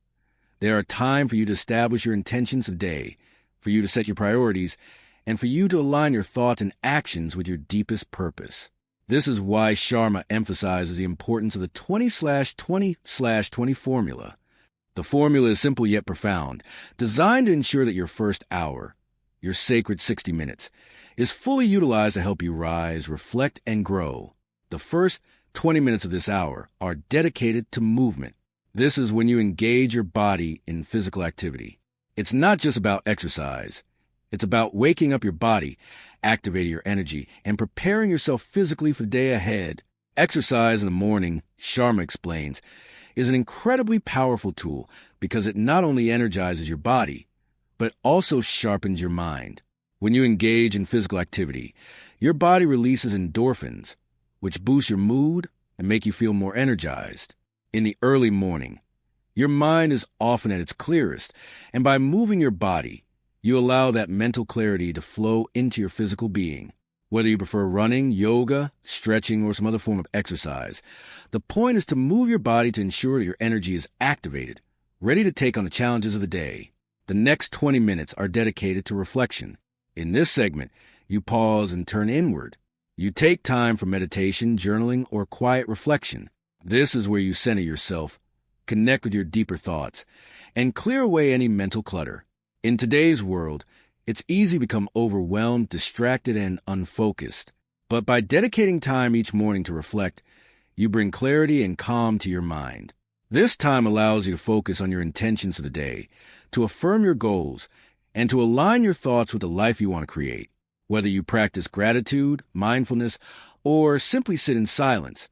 They are a time for you to establish your intentions of the day, for you to set your priorities, and for you to align your thoughts and actions with your deepest purpose. This is why Sharma emphasizes the importance of the 20/20/20 formula. The formula is simple yet profound, designed to ensure that your first hour, your sacred 60 minutes, is fully utilized to help you rise, reflect, and grow. The first 20 minutes of this hour are dedicated to movement. This is when you engage your body in physical activity. It's not just about exercise. It's about waking up your body, activating your energy, and preparing yourself physically for the day ahead. Exercise in the morning, Sharma explains, is an incredibly powerful tool because it not only energizes your body, but also sharpens your mind. When you engage in physical activity, your body releases endorphins, which boost your mood and make you feel more energized. In the early morning, your mind is often at its clearest, and by moving your body, you allow that mental clarity to flow into your physical being. Whether you prefer running, yoga, stretching, or some other form of exercise, the point is to move your body to ensure that your energy is activated, ready to take on the challenges of the day. The next 20 minutes are dedicated to reflection. In this segment, you pause and turn inward. You take time for meditation, journaling, or quiet reflection. This is where you center yourself, connect with your deeper thoughts, and clear away any mental clutter. In today's world, it's easy to become overwhelmed, distracted, and unfocused. But by dedicating time each morning to reflect, you bring clarity and calm to your mind. This time allows you to focus on your intentions for the day, to affirm your goals, and to align your thoughts with the life you want to create. Whether you practice gratitude, mindfulness, or simply sit in silence,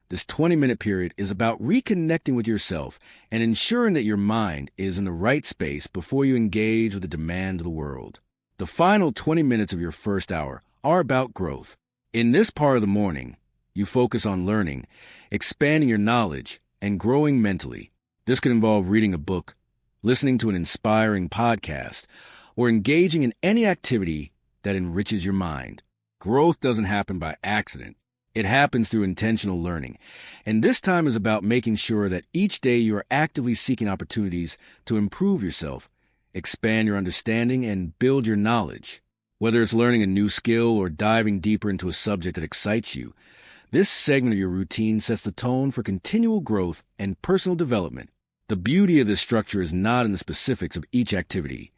this 20-minute period is about reconnecting with yourself and ensuring that your mind is in the right space before you engage with the demands of the world. The final 20 minutes of your first hour are about growth. In this part of the morning, you focus on learning, expanding your knowledge, and growing mentally. This could involve reading a book, listening to an inspiring podcast, or engaging in any activity that enriches your mind. Growth doesn't happen by accident. It happens through intentional learning, and this time is about making sure that each day you are actively seeking opportunities to improve yourself, expand your understanding, and build your knowledge. Whether it's learning a new skill or diving deeper into a subject that excites you, this segment of your routine sets the tone for continual growth and personal development. The beauty of this structure is not in the specifics of each activity,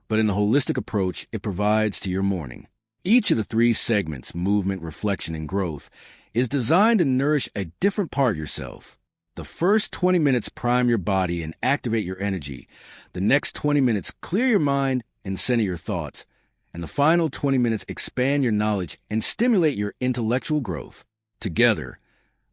but in the holistic approach it provides to your morning. Each of the 3 segments, movement, reflection, and growth, is designed to nourish a different part of yourself. The first 20 minutes prime your body and activate your energy. The next 20 minutes clear your mind and center your thoughts. And the final 20 minutes expand your knowledge and stimulate your intellectual growth. Together,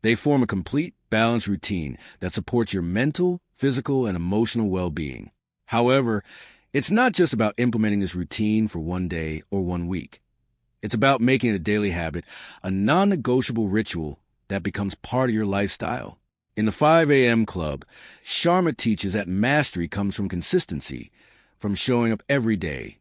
they form a complete, balanced routine that supports your mental, physical, and emotional well-being. However, it's not just about implementing this routine for one day or 1 week. It's about making it a daily habit, a non-negotiable ritual that becomes part of your lifestyle. In the 5 a.m. Club, Sharma teaches that mastery comes from consistency, from showing up every day,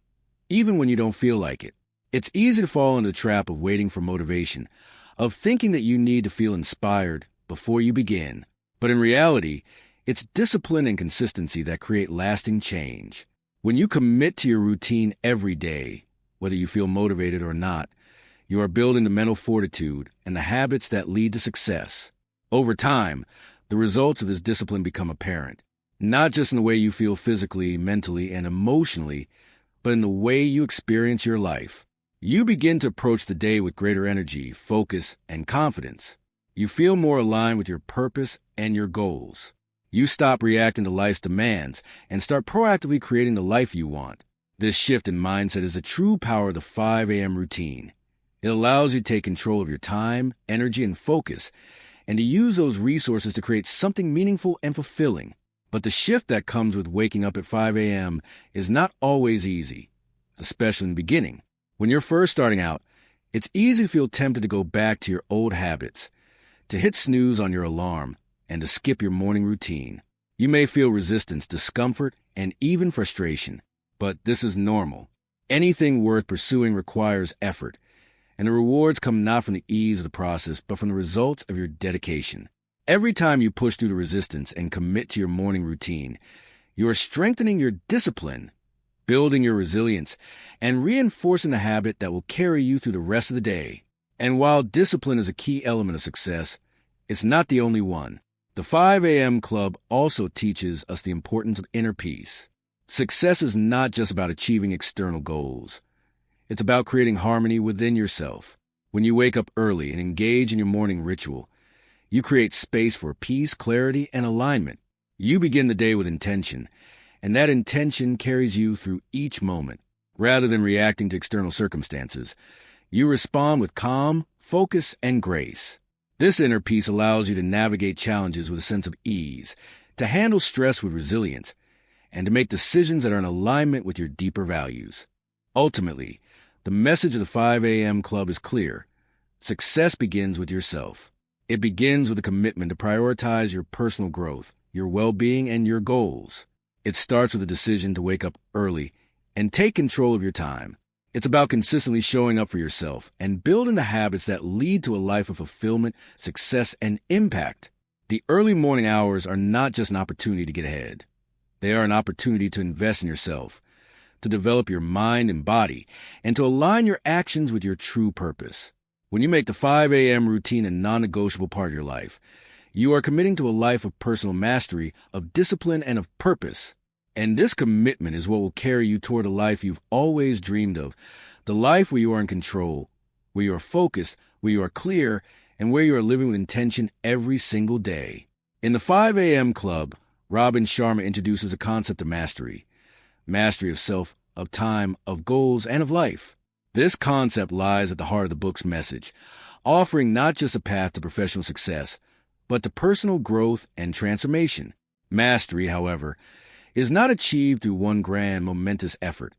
even when you don't feel like it. It's easy to fall into the trap of waiting for motivation, of thinking that you need to feel inspired before you begin. But in reality, it's discipline and consistency that create lasting change. When you commit to your routine every day, whether you feel motivated or not, you are building the mental fortitude and the habits that lead to success. Over time, the results of this discipline become apparent, not just in the way you feel physically, mentally, and emotionally, but in the way you experience your life. You begin to approach the day with greater energy, focus, and confidence. You feel more aligned with your purpose and your goals. You stop reacting to life's demands and start proactively creating the life you want. This shift in mindset is the true power of the 5 a.m. routine. It allows you to take control of your time, energy, and focus, and to use those resources to create something meaningful and fulfilling. But the shift that comes with waking up at 5 a.m. is not always easy, especially in the beginning. When you're first starting out, it's easy to feel tempted to go back to your old habits, to hit snooze on your alarm, and to skip your morning routine. You may feel resistance, discomfort, and even frustration, but this is normal. Anything worth pursuing requires effort, and the rewards come not from the ease of the process, but from the results of your dedication. Every time you push through the resistance and commit to your morning routine, you are strengthening your discipline, building your resilience, and reinforcing the habit that will carry you through the rest of the day. And while discipline is a key element of success, it's not the only one. The 5 a.m. Club also teaches us the importance of inner peace. Success is not just about achieving external goals. It's about creating harmony within yourself. When you wake up early and engage in your morning ritual, you create space for peace, clarity, and alignment. You begin the day with intention, and that intention carries you through each moment. Rather than reacting to external circumstances, you respond with calm, focus, and grace. This inner peace allows you to navigate challenges with a sense of ease, to handle stress with resilience, and to make decisions that are in alignment with your deeper values. Ultimately, the message of the 5 a.m. Club is clear. Success begins with yourself. It begins with a commitment to prioritize your personal growth, your well-being, and your goals. It starts with a decision to wake up early and take control of your time. It's about consistently showing up for yourself and building the habits that lead to a life of fulfillment, success, and impact. The early morning hours are not just an opportunity to get ahead. They are an opportunity to invest in yourself, to develop your mind and body, and to align your actions with your true purpose. When you make the 5 a.m. routine a non-negotiable part of your life, you are committing to a life of personal mastery, of discipline, and of purpose. And this commitment is what will carry you toward a life you've always dreamed of, the life where you are in control, where you are focused, where you are clear, and where you are living with intention every single day. In the 5 a.m. Club, Robin Sharma introduces a concept of mastery of self, of time, of goals, and of life. This concept lies at the heart of the book's message, offering not just a path to professional success, but to personal growth and transformation. Mastery, however, is not achieved through one grand, momentous effort.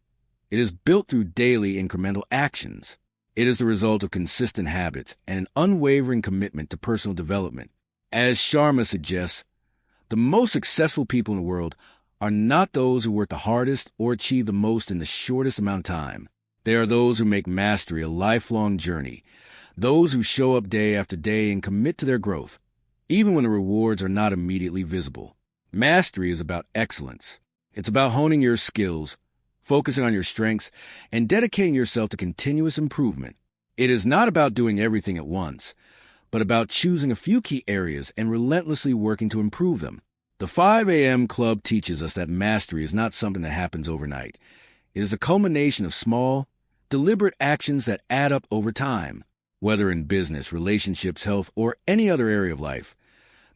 It is built through daily, incremental actions. It is the result of consistent habits and an unwavering commitment to personal development. As Sharma suggests, the most successful people in the world are not those who work the hardest or achieve the most in the shortest amount of time. They are those who make mastery a lifelong journey, those who show up day after day and commit to their growth, even when the rewards are not immediately visible. Mastery is about excellence. It's about honing your skills, focusing on your strengths, and dedicating yourself to continuous improvement. It is not about doing everything at once, but about choosing a few key areas and relentlessly working to improve them. The 5 a.m. Club teaches us that mastery is not something that happens overnight. It is a culmination of small, deliberate actions that add up over time. Whether in business, relationships, health, or any other area of life,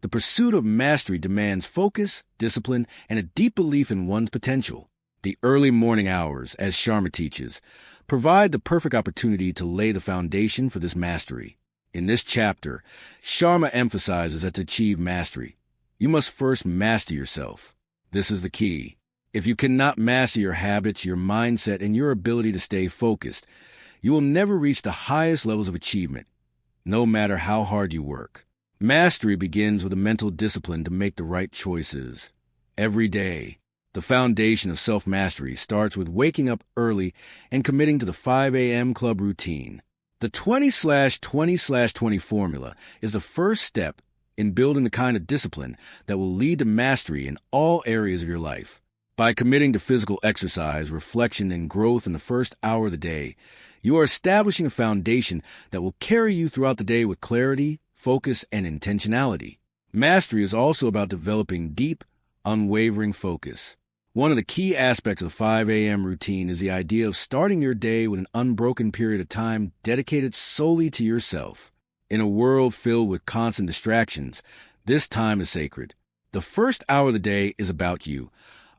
the pursuit of mastery demands focus, discipline, and a deep belief in one's potential. The early morning hours, as Sharma teaches, provide the perfect opportunity to lay the foundation for this mastery. In this chapter, Sharma emphasizes that to achieve mastery, you must first master yourself. This is the key. If you cannot master your habits, your mindset, and your ability to stay focused, you will never reach the highest levels of achievement, no matter how hard you work. Mastery begins with a mental discipline to make the right choices. Every day, the foundation of self-mastery starts with waking up early and committing to the 5 a.m. Club routine. The 20/20/20 formula is the first step in building the kind of discipline that will lead to mastery in all areas of your life. By committing to physical exercise, reflection, and growth in the first hour of the day, you are establishing a foundation that will carry you throughout the day with clarity, focus, and intentionality. Mastery is also about developing deep, unwavering focus. One of the key aspects of the 5 a.m. routine is the idea of starting your day with an unbroken period of time dedicated solely to yourself. In a world filled with constant distractions, this time is sacred. The first hour of the day is about you,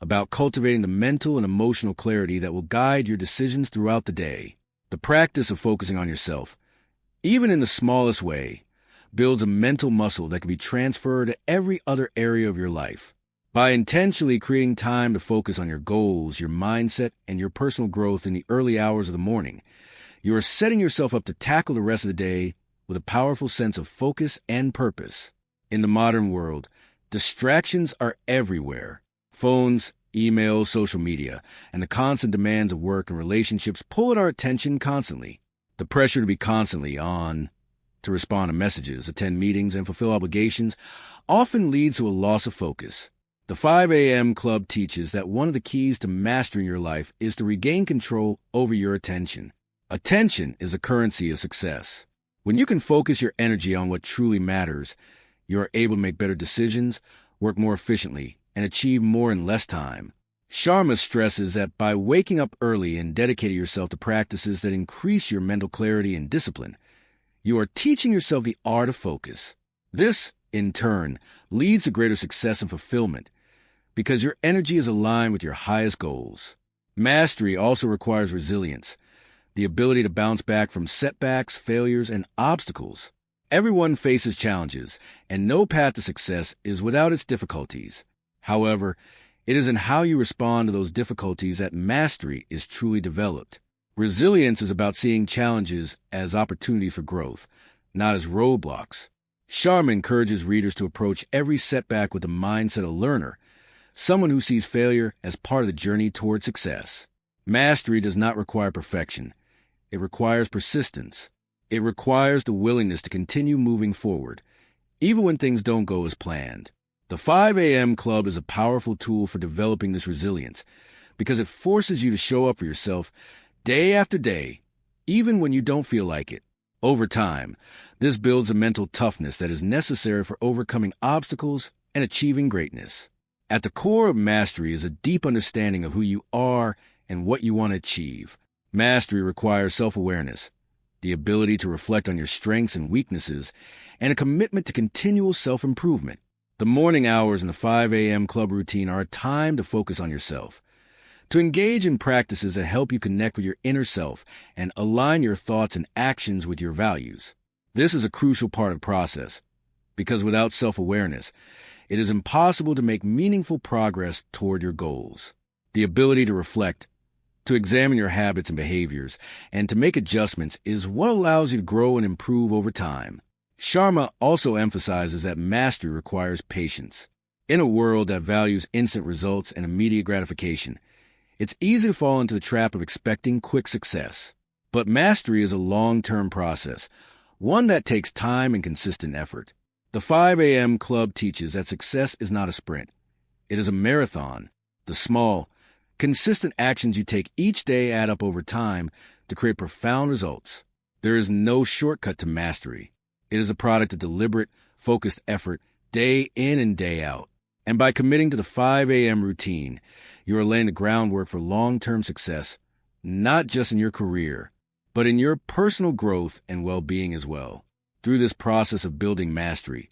about cultivating the mental and emotional clarity that will guide your decisions throughout the day. The practice of focusing on yourself, even in the smallest way, builds a mental muscle that can be transferred to every other area of your life. By intentionally creating time to focus on your goals, your mindset, and your personal growth in the early hours of the morning, you are setting yourself up to tackle the rest of the day with a powerful sense of focus and purpose. In the modern world, distractions are everywhere. Phones, emails, social media, and the constant demands of work and relationships pull at our attention constantly. The pressure to be constantly on, to respond to messages, attend meetings, and fulfill obligations often leads to a loss of focus. The 5 a.m. Club teaches that one of the keys to mastering your life is to regain control over your attention. Attention is the currency of success. When you can focus your energy on what truly matters, you are able to make better decisions, work more efficiently, and achieve more in less time. Sharma stresses that by waking up early and dedicating yourself to practices that increase your mental clarity and discipline, you are teaching yourself the art of focus. This, in turn, leads to greater success and fulfillment because your energy is aligned with your highest goals. Mastery also requires resilience, the ability to bounce back from setbacks, failures, and obstacles. Everyone faces challenges, and no path to success is without its difficulties. However, it is in how you respond to those difficulties that mastery is truly developed. Resilience is about seeing challenges as opportunities for growth, not as roadblocks. Sharma encourages readers to approach every setback with the mindset of a learner, someone who sees failure as part of the journey toward success. Mastery does not require perfection. It requires persistence. It requires the willingness to continue moving forward, even when things don't go as planned. The 5 a.m. Club is a powerful tool for developing this resilience because it forces you to show up for yourself day after day, even when you don't feel like it. Over time, this builds a mental toughness that is necessary for overcoming obstacles and achieving greatness. At the core of mastery is a deep understanding of who you are and what you want to achieve. Mastery requires self-awareness, the ability to reflect on your strengths and weaknesses, and a commitment to continual self-improvement. The morning hours in the 5 a.m. Club routine are a time to focus on yourself, to engage in practices that help you connect with your inner self and align your thoughts and actions with your values. This is a crucial part of the process, because without self-awareness, it is impossible to make meaningful progress toward your goals. The ability to reflect, to examine your habits and behaviors, and to make adjustments is what allows you to grow and improve over time. Sharma also emphasizes that mastery requires patience. In a world that values instant results and immediate gratification, it's easy to fall into the trap of expecting quick success. But mastery is a long-term process, one that takes time and consistent effort. The 5 a.m. Club teaches that success is not a sprint. It is a marathon. The small, Consistent actions you take each day add up over time to create profound results. There is no shortcut to mastery. It is a product of deliberate, focused effort day in and day out. And by committing to the 5 a.m. routine, you are laying the groundwork for long-term success, not just in your career, but in your personal growth and well-being as well. Through this process of building mastery,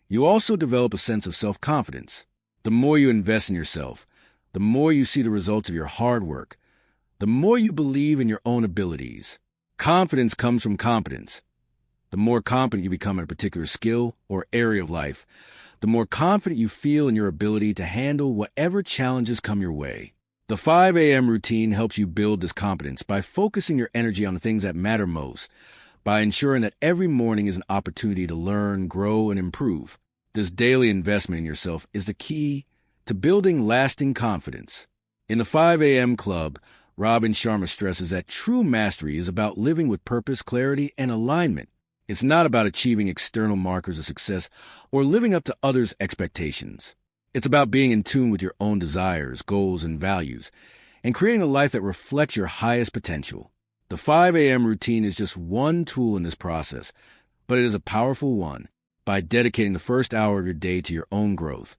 you also develop a sense of self-confidence. The more you invest in yourself, the more you see the results of your hard work, the more you believe in your own abilities. Confidence comes from competence. The more competent you become in a particular skill or area of life, the more confident you feel in your ability to handle whatever challenges come your way. The 5 a.m. routine helps you build this confidence by focusing your energy on the things that matter most, by ensuring that every morning is an opportunity to learn, grow, and improve. This daily investment in yourself is the key to building lasting confidence. In the 5 a.m. Club, Robin Sharma stresses that true mastery is about living with purpose, clarity, and alignment. It's not about achieving external markers of success or living up to others' expectations. It's about being in tune with your own desires, goals, and values, and creating a life that reflects your highest potential. The 5 a.m. routine is just one tool in this process, but it is a powerful one. By dedicating the first hour of your day to your own growth,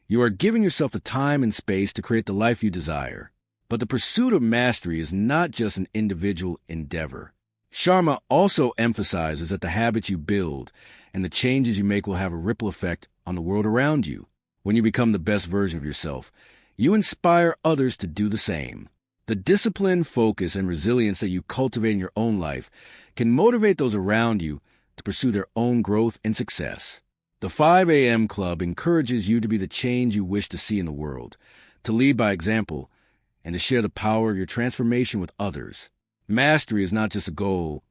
you are giving yourself the time and space to create the life you desire. But the pursuit of mastery is not just an individual endeavor. Sharma also emphasizes that the habits you build and the changes you make will have a ripple effect on the world around you. When you become the best version of yourself, you inspire others to do the same. The discipline, focus, and resilience that you cultivate in your own life can motivate those around you to pursue their own growth and success. The 5 a.m. Club encourages you to be the change you wish to see in the world, to lead by example, and to share the power of your transformation with others. Mastery is not just a goal,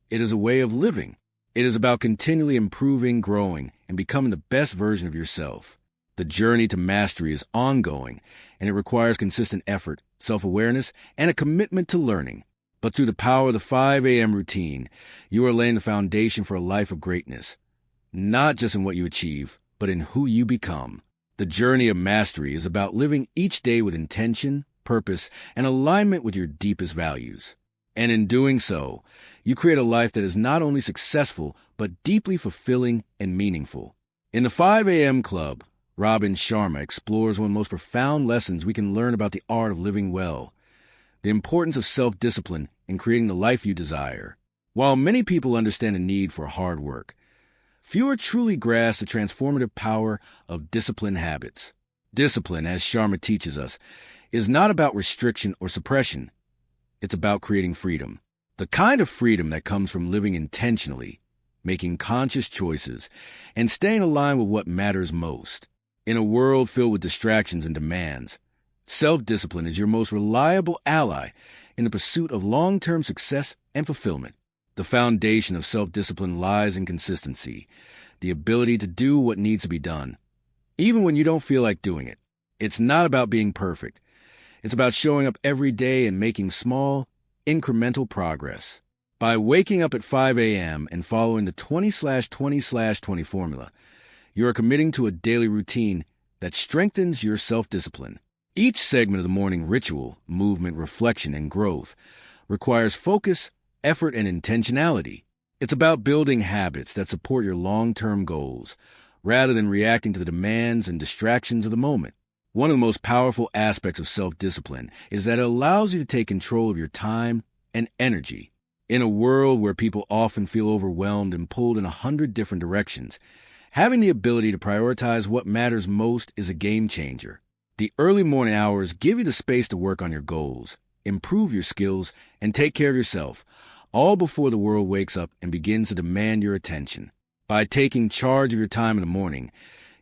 it is a way of living. It is about continually improving, growing, and becoming the best version of yourself. The journey to mastery is ongoing, and it requires consistent effort, self-awareness, and a commitment to learning. But through the power of the 5 a.m. routine, you are laying the foundation for a life of greatness, not just in what you achieve, but in who you become. The journey of mastery is about living each day with intention, purpose, and alignment with your deepest values. And in doing so, you create a life that is not only successful, but deeply fulfilling and meaningful. In the 5 a.m. Club, Robin Sharma explores one of the most profound lessons we can learn about the art of living well, the importance of self-discipline in creating the life you desire. While many people understand the need for hard work, fewer truly grasp the transformative power of disciplined habits. Discipline, as Sharma teaches us, is not about restriction or suppression. It's about creating freedom. The kind of freedom that comes from living intentionally, making conscious choices, and staying aligned with what matters most. In a world filled with distractions and demands, self-discipline is your most reliable ally in the pursuit of long-term success and fulfillment. The foundation of self-discipline lies in consistency, the ability to do what needs to be done, even when you don't feel like doing it. It's not about being perfect. It's about showing up every day and making small, incremental progress. By waking up at 5 a.m. and following the 20/20/20 formula, you are committing to a daily routine that strengthens your self-discipline. Each segment of the morning ritual, movement, reflection, and growth requires focus, effort, and intentionality. It's about building habits that support your long-term goals, rather than reacting to the demands and distractions of the moment. One of the most powerful aspects of self-discipline is that it allows you to take control of your time and energy. In a world where people often feel overwhelmed and pulled in 100 different directions, having the ability to prioritize what matters most is a game changer. The early morning hours give you the space to work on your goals, improve your skills, and take care of yourself, all before the world wakes up and begins to demand your attention. By taking charge of your time in the morning,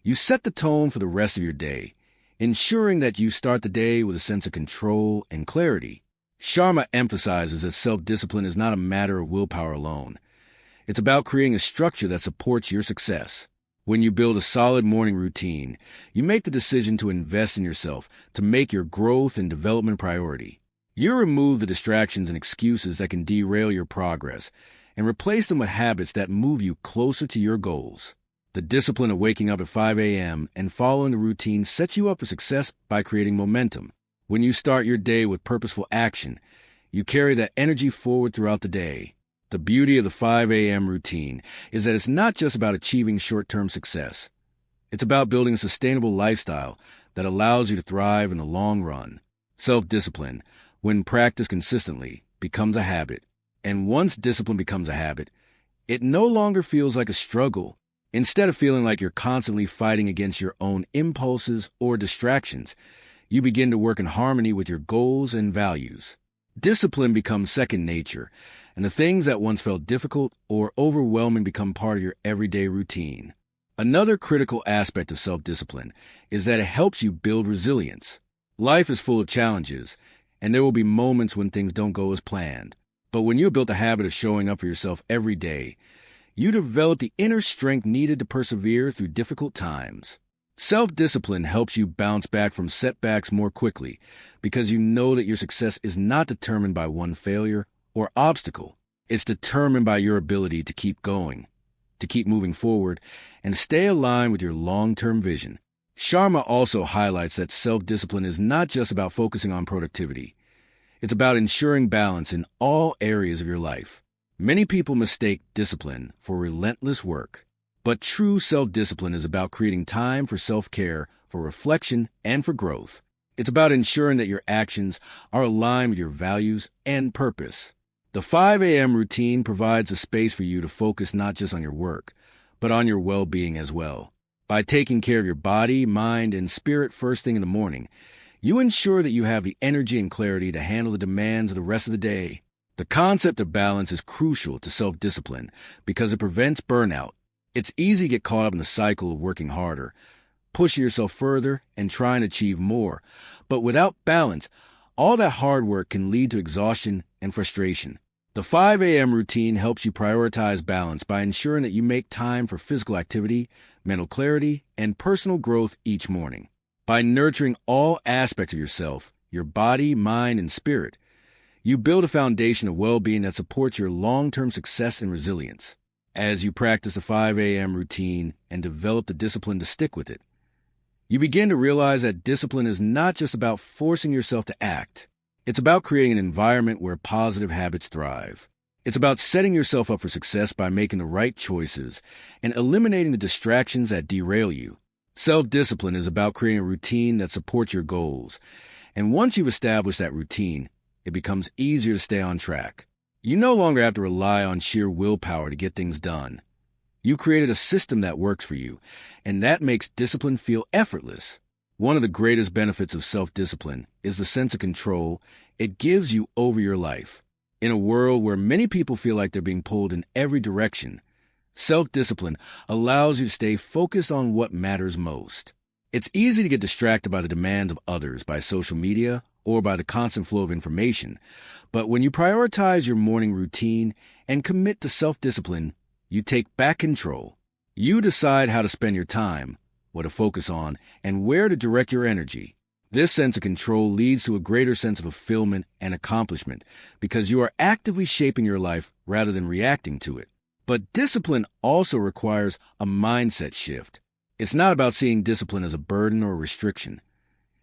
you set the tone for the rest of your day, ensuring that you start the day with a sense of control and clarity. Sharma emphasizes that self-discipline is not a matter of willpower alone. It's about creating a structure that supports your success. When you build a solid morning routine, you make the decision to invest in yourself, to make your growth and development priority. You remove the distractions and excuses that can derail your progress and replace them with habits that move you closer to your goals. The discipline of waking up at 5 a.m. and following the routine sets you up for success by creating momentum. When you start your day with purposeful action, you carry that energy forward throughout the day. The beauty of the 5 a.m. routine is that it's not just about achieving short-term success. It's about building a sustainable lifestyle that allows you to thrive in the long run. Self-discipline, when practiced consistently, becomes a habit. And once discipline becomes a habit, it no longer feels like a struggle. Instead of feeling like you're constantly fighting against your own impulses or distractions, you begin to work in harmony with your goals and values. Discipline becomes second nature, and the things that once felt difficult or overwhelming become part of your everyday routine. Another critical aspect of self-discipline is that it helps you build resilience. Life is full of challenges, and there will be moments when things don't go as planned. But when you've built a habit of showing up for yourself every day, you develop the inner strength needed to persevere through difficult times. Self-discipline helps you bounce back from setbacks more quickly because you know that your success is not determined by one failure or obstacle. It's determined by your ability to keep going, to keep moving forward, and stay aligned with your long-term vision. Sharma also highlights that self-discipline is not just about focusing on productivity. It's about ensuring balance in all areas of your life. Many people mistake discipline for relentless work. But true self-discipline is about creating time for self-care, for reflection, and for growth. It's about ensuring that your actions are aligned with your values and purpose. The 5 a.m. routine provides a space for you to focus not just on your work, but on your well-being as well. By taking care of your body, mind, and spirit first thing in the morning, you ensure that you have the energy and clarity to handle the demands of the rest of the day. The concept of balance is crucial to self-discipline because it prevents burnout. It's easy to get caught up in the cycle of working harder, pushing yourself further, and trying to achieve more. But without balance, all that hard work can lead to exhaustion and frustration. The 5 a.m. routine helps you prioritize balance by ensuring that you make time for physical activity, mental clarity, and personal growth each morning. By nurturing all aspects of yourself, your body, mind, and spirit, you build a foundation of well-being that supports your long-term success and resilience. As you practice the 5 a.m. routine and develop the discipline to stick with it, you begin to realize that discipline is not just about forcing yourself to act. It's about creating an environment where positive habits thrive. It's about setting yourself up for success by making the right choices and eliminating the distractions that derail you. Self-discipline is about creating a routine that supports your goals. And once you've established that routine, it becomes easier to stay on track. You no longer have to rely on sheer willpower to get things done. You created a system that works for you, and that makes discipline feel effortless. One of the greatest benefits of self-discipline is the sense of control it gives you over your life. In a world where many people feel like they're being pulled in every direction, self-discipline allows you to stay focused on what matters most. It's easy to get distracted by the demands of others, by social media, or by the constant flow of information. But when you prioritize your morning routine and commit to self-discipline, you take back control. You decide how to spend your time, what to focus on, and where to direct your energy. This sense of control leads to a greater sense of fulfillment and accomplishment because you are actively shaping your life rather than reacting to it. But discipline also requires a mindset shift. It's not about seeing discipline as a burden or a restriction.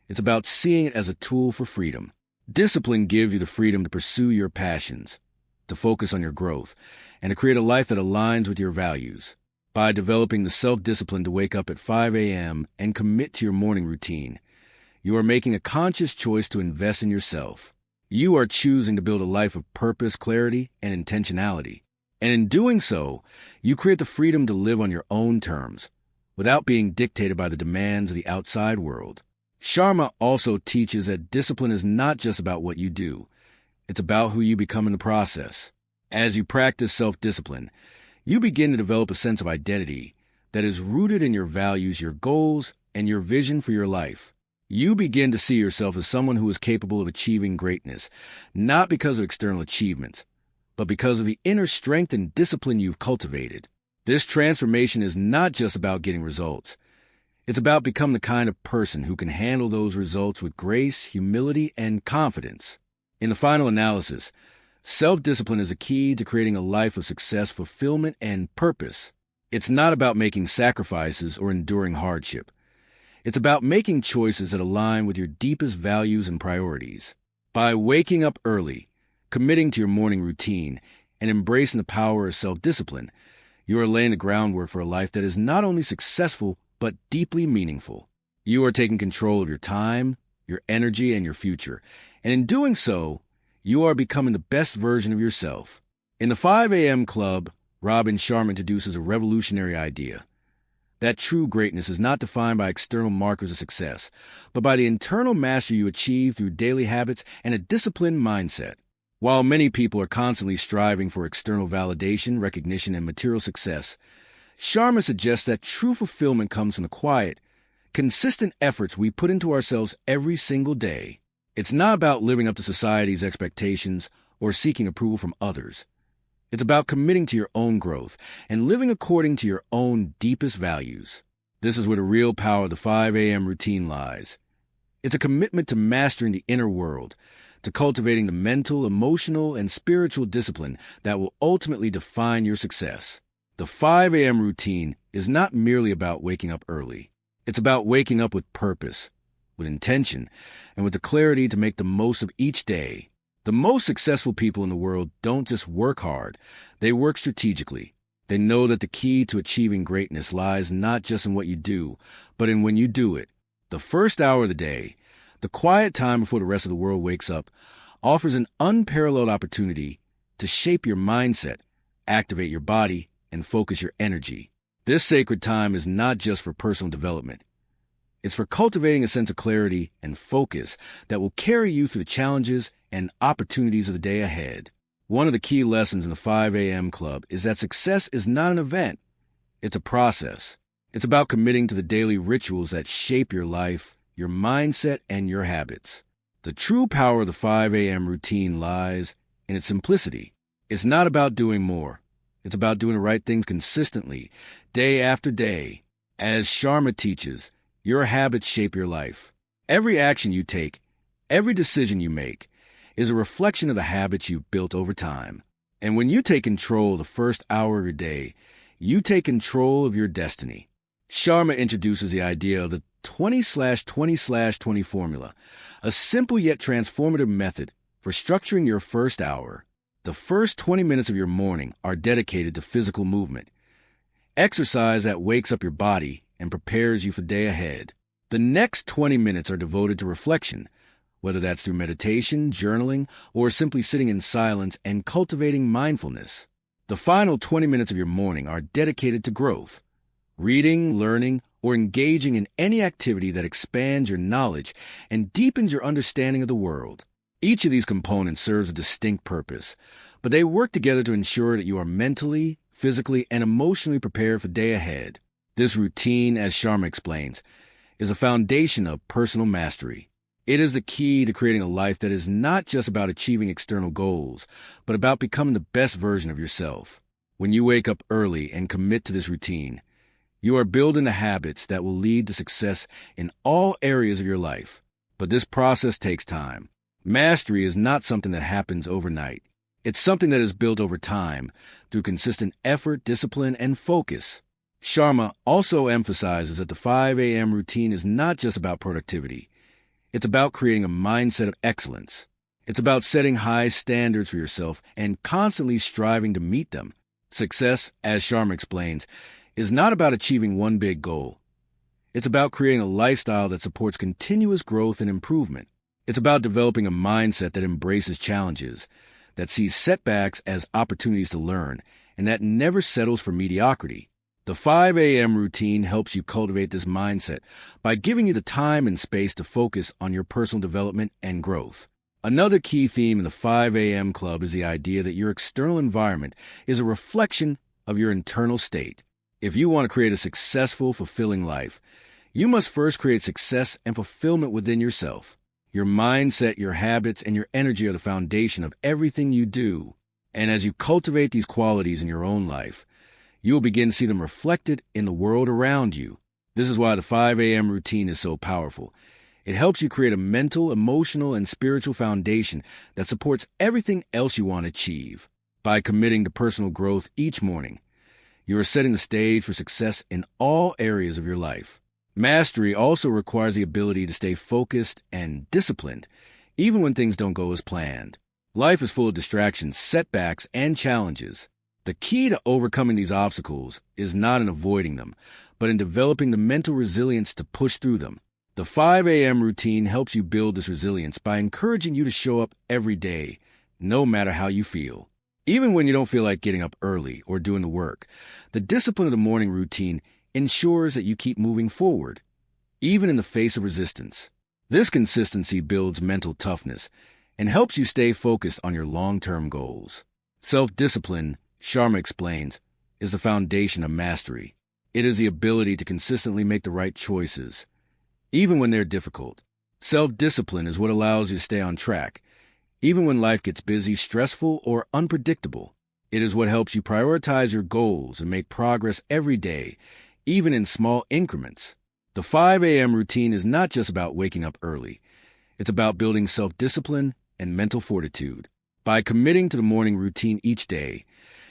It's about seeing it as a tool for freedom. Discipline gives you the freedom to pursue your passions, to focus on your growth, and to create a life that aligns with your values. By developing the self-discipline to wake up at 5 a.m. and commit to your morning routine, you are making a conscious choice to invest in yourself. You are choosing to build a life of purpose, clarity, and intentionality. And in doing so, you create the freedom to live on your own terms, without being dictated by the demands of the outside world. Sharma also teaches that discipline is not just about what you do. It's about who you become in the process. As you practice self-discipline, you begin to develop a sense of identity that is rooted in your values, your goals, and your vision for your life. You begin to see yourself as someone who is capable of achieving greatness, not because of external achievements, but because of the inner strength and discipline you've cultivated. This transformation is not just about getting results. It's about becoming the kind of person who can handle those results with grace, humility, and confidence. In the final analysis, self-discipline is a key to creating a life of success, fulfillment, and purpose. It's not about making sacrifices or enduring hardship. It's about making choices that align with your deepest values and priorities. By waking up early, committing to your morning routine, and embracing the power of self-discipline, you are laying the groundwork for a life that is not only successful, but deeply meaningful. You are taking control of your time, your energy, and your future. And in doing so, you are becoming the best version of yourself. In the 5 a.m. Club, Sharma introduces a revolutionary idea. That true greatness is not defined by external markers of success, but by the internal mastery you achieve through daily habits and a disciplined mindset. While many people are constantly striving for external validation, recognition, and material success, Sharma suggests that true fulfillment comes from the quiet, consistent efforts we put into ourselves every single day. It's not about living up to society's expectations or seeking approval from others. It's about committing to your own growth and living according to your own deepest values. This is where the real power of the 5 a.m. routine lies. It's a commitment to mastering the inner world, to cultivating the mental, emotional, and spiritual discipline that will ultimately define your success. The 5 a.m. routine is not merely about waking up early. It's about waking up with purpose, with intention, and with the clarity to make the most of each day. The most successful people in the world don't just work hard, they work strategically. They know that the key to achieving greatness lies not just in what you do, but in when you do it. The first hour of the day, the quiet time before the rest of the world wakes up, offers an unparalleled opportunity to shape your mindset, activate your body, and focus your energy. This sacred time is not just for personal development. It's for cultivating a sense of clarity and focus that will carry you through the challenges and opportunities of the day ahead. One of the key lessons in the 5 a.m. Club is that success is not an event. It's a process. It's about committing to the daily rituals that shape your life, your mindset, and your habits. The true power of the 5 a.m. routine lies in its simplicity. It's not about doing more. It's about doing the right things consistently, day after day. As Sharma teaches, your habits shape your life. Every action you take, every decision you make, is a reflection of the habits you've built over time. And when you take control of the first hour of your day, you take control of your destiny. Sharma introduces the idea of the 20/20/20 formula, a simple yet transformative method for structuring your first hour. The first 20 minutes of your morning are dedicated to physical movement, exercise that wakes up your body and prepares you for the day ahead. The next 20 minutes are devoted to reflection, whether that's through meditation, journaling, or simply sitting in silence and cultivating mindfulness. The final 20 minutes of your morning are dedicated to growth, reading, learning, or engaging in any activity that expands your knowledge and deepens your understanding of the world. Each of these components serves a distinct purpose, but they work together to ensure that you are mentally, physically, and emotionally prepared for the day ahead. This routine, as Sharma explains, is a foundation of personal mastery. It is the key to creating a life that is not just about achieving external goals, but about becoming the best version of yourself. When you wake up early and commit to this routine, you are building the habits that will lead to success in all areas of your life. But this process takes time. Mastery is not something that happens overnight. It's something that is built over time through consistent effort, discipline, and focus. Sharma also emphasizes that the 5 a.m. routine is not just about productivity. It's about creating a mindset of excellence. It's about setting high standards for yourself and constantly striving to meet them. Success, as Sharma explains, is not about achieving one big goal. It's about creating a lifestyle that supports continuous growth and improvement. It's about developing a mindset that embraces challenges, that sees setbacks as opportunities to learn, and that never settles for mediocrity. The 5 a.m. routine helps you cultivate this mindset by giving you the time and space to focus on your personal development and growth. Another key theme in the 5 a.m. Club is the idea that your external environment is a reflection of your internal state. If you want to create a successful, fulfilling life, you must first create success and fulfillment within yourself. Your mindset, your habits, and your energy are the foundation of everything you do. And as you cultivate these qualities in your own life, you will begin to see them reflected in the world around you. This is why the 5 a.m. routine is so powerful. It helps you create a mental, emotional, and spiritual foundation that supports everything else you want to achieve. By committing to personal growth each morning, you are setting the stage for success in all areas of your life. Mastery also requires the ability to stay focused and disciplined, even when things don't go as planned. Life is full of distractions, setbacks, and challenges. The key to overcoming these obstacles is not in avoiding them, but in developing the mental resilience to push through them. The 5 a.m. routine helps you build this resilience by encouraging you to show up every day, no matter how you feel. Even when you don't feel like getting up early or doing the work, the discipline of the morning routine ensures that you keep moving forward, even in the face of resistance. This consistency builds mental toughness and helps you stay focused on your long-term goals. Self-discipline, Sharma explains, is the foundation of mastery. It is the ability to consistently make the right choices, even when they're difficult. Self-discipline is what allows you to stay on track, even when life gets busy, stressful, or unpredictable. It is what helps you prioritize your goals and make progress every day, even in small increments. The 5 a.m. routine is not just about waking up early. It's about building self-discipline and mental fortitude. By committing to the morning routine each day,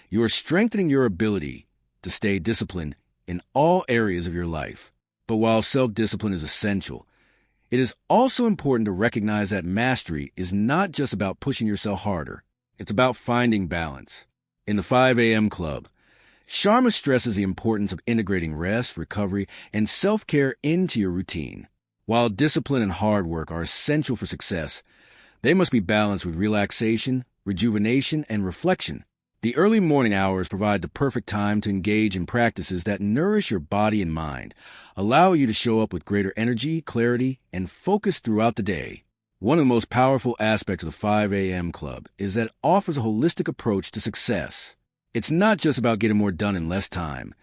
you are strengthening your ability to stay disciplined in all areas of your life. But while self-discipline is essential, it is also important to recognize that mastery is not just about pushing yourself harder. It's about finding balance. In the 5 a.m. Club, Sharma stresses the importance of integrating rest, recovery, and self-care into your routine. While discipline and hard work are essential for success, they must be balanced with relaxation, rejuvenation, and reflection. The early morning hours provide the perfect time to engage in practices that nourish your body and mind, allow you to show up with greater energy, clarity, and focus throughout the day. One of the most powerful aspects of the 5 a.m. Club is that it offers a holistic approach to success. It's not just about getting more done in less time.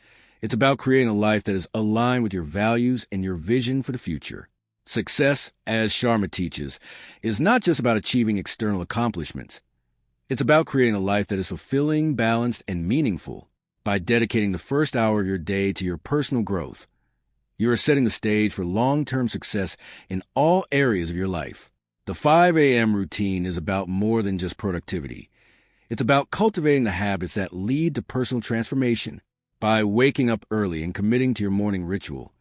It's about creating a life that is aligned with your values and your vision for the future. Success, as Sharma teaches, is not just about achieving external accomplishments. It's about creating a life that is fulfilling, balanced, and meaningful. By dedicating the first hour of your day to your personal growth, you are setting the stage for long-term success in all areas of your life. The 5 a.m. routine is about more than just productivity. It's about cultivating the habits that lead to personal transformation. By waking up early and committing to your morning ritual,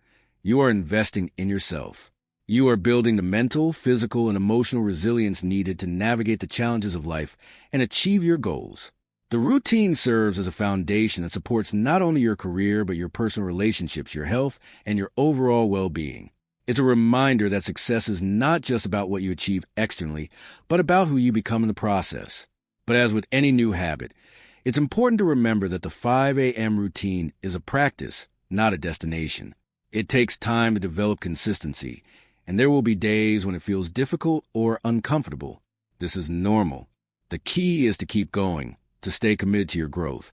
you are investing in yourself. You are building the mental, physical, and emotional resilience needed to navigate the challenges of life and achieve your goals. The routine serves as a foundation that supports not only your career, but your personal relationships, your health, and your overall well-being. It's a reminder that success is not just about what you achieve externally, but about who you become in the process. But as with any new habit, it's important to remember that the 5 a.m. routine is a practice, not a destination. It takes time to develop consistency, and there will be days when it feels difficult or uncomfortable. This is normal. The key is to keep going, to stay committed to your growth,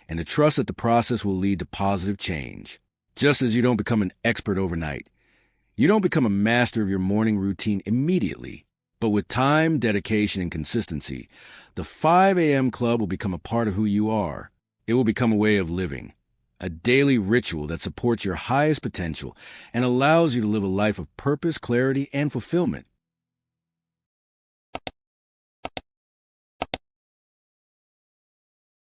and to trust that the process will lead to positive change. Just as you don't become an expert overnight, you don't become a master of your morning routine immediately. But with time, dedication, and consistency, the 5 a.m. Club will become a part of who you are. It will become a way of living, a daily ritual that supports your highest potential and allows you to live a life of purpose, clarity, and fulfillment.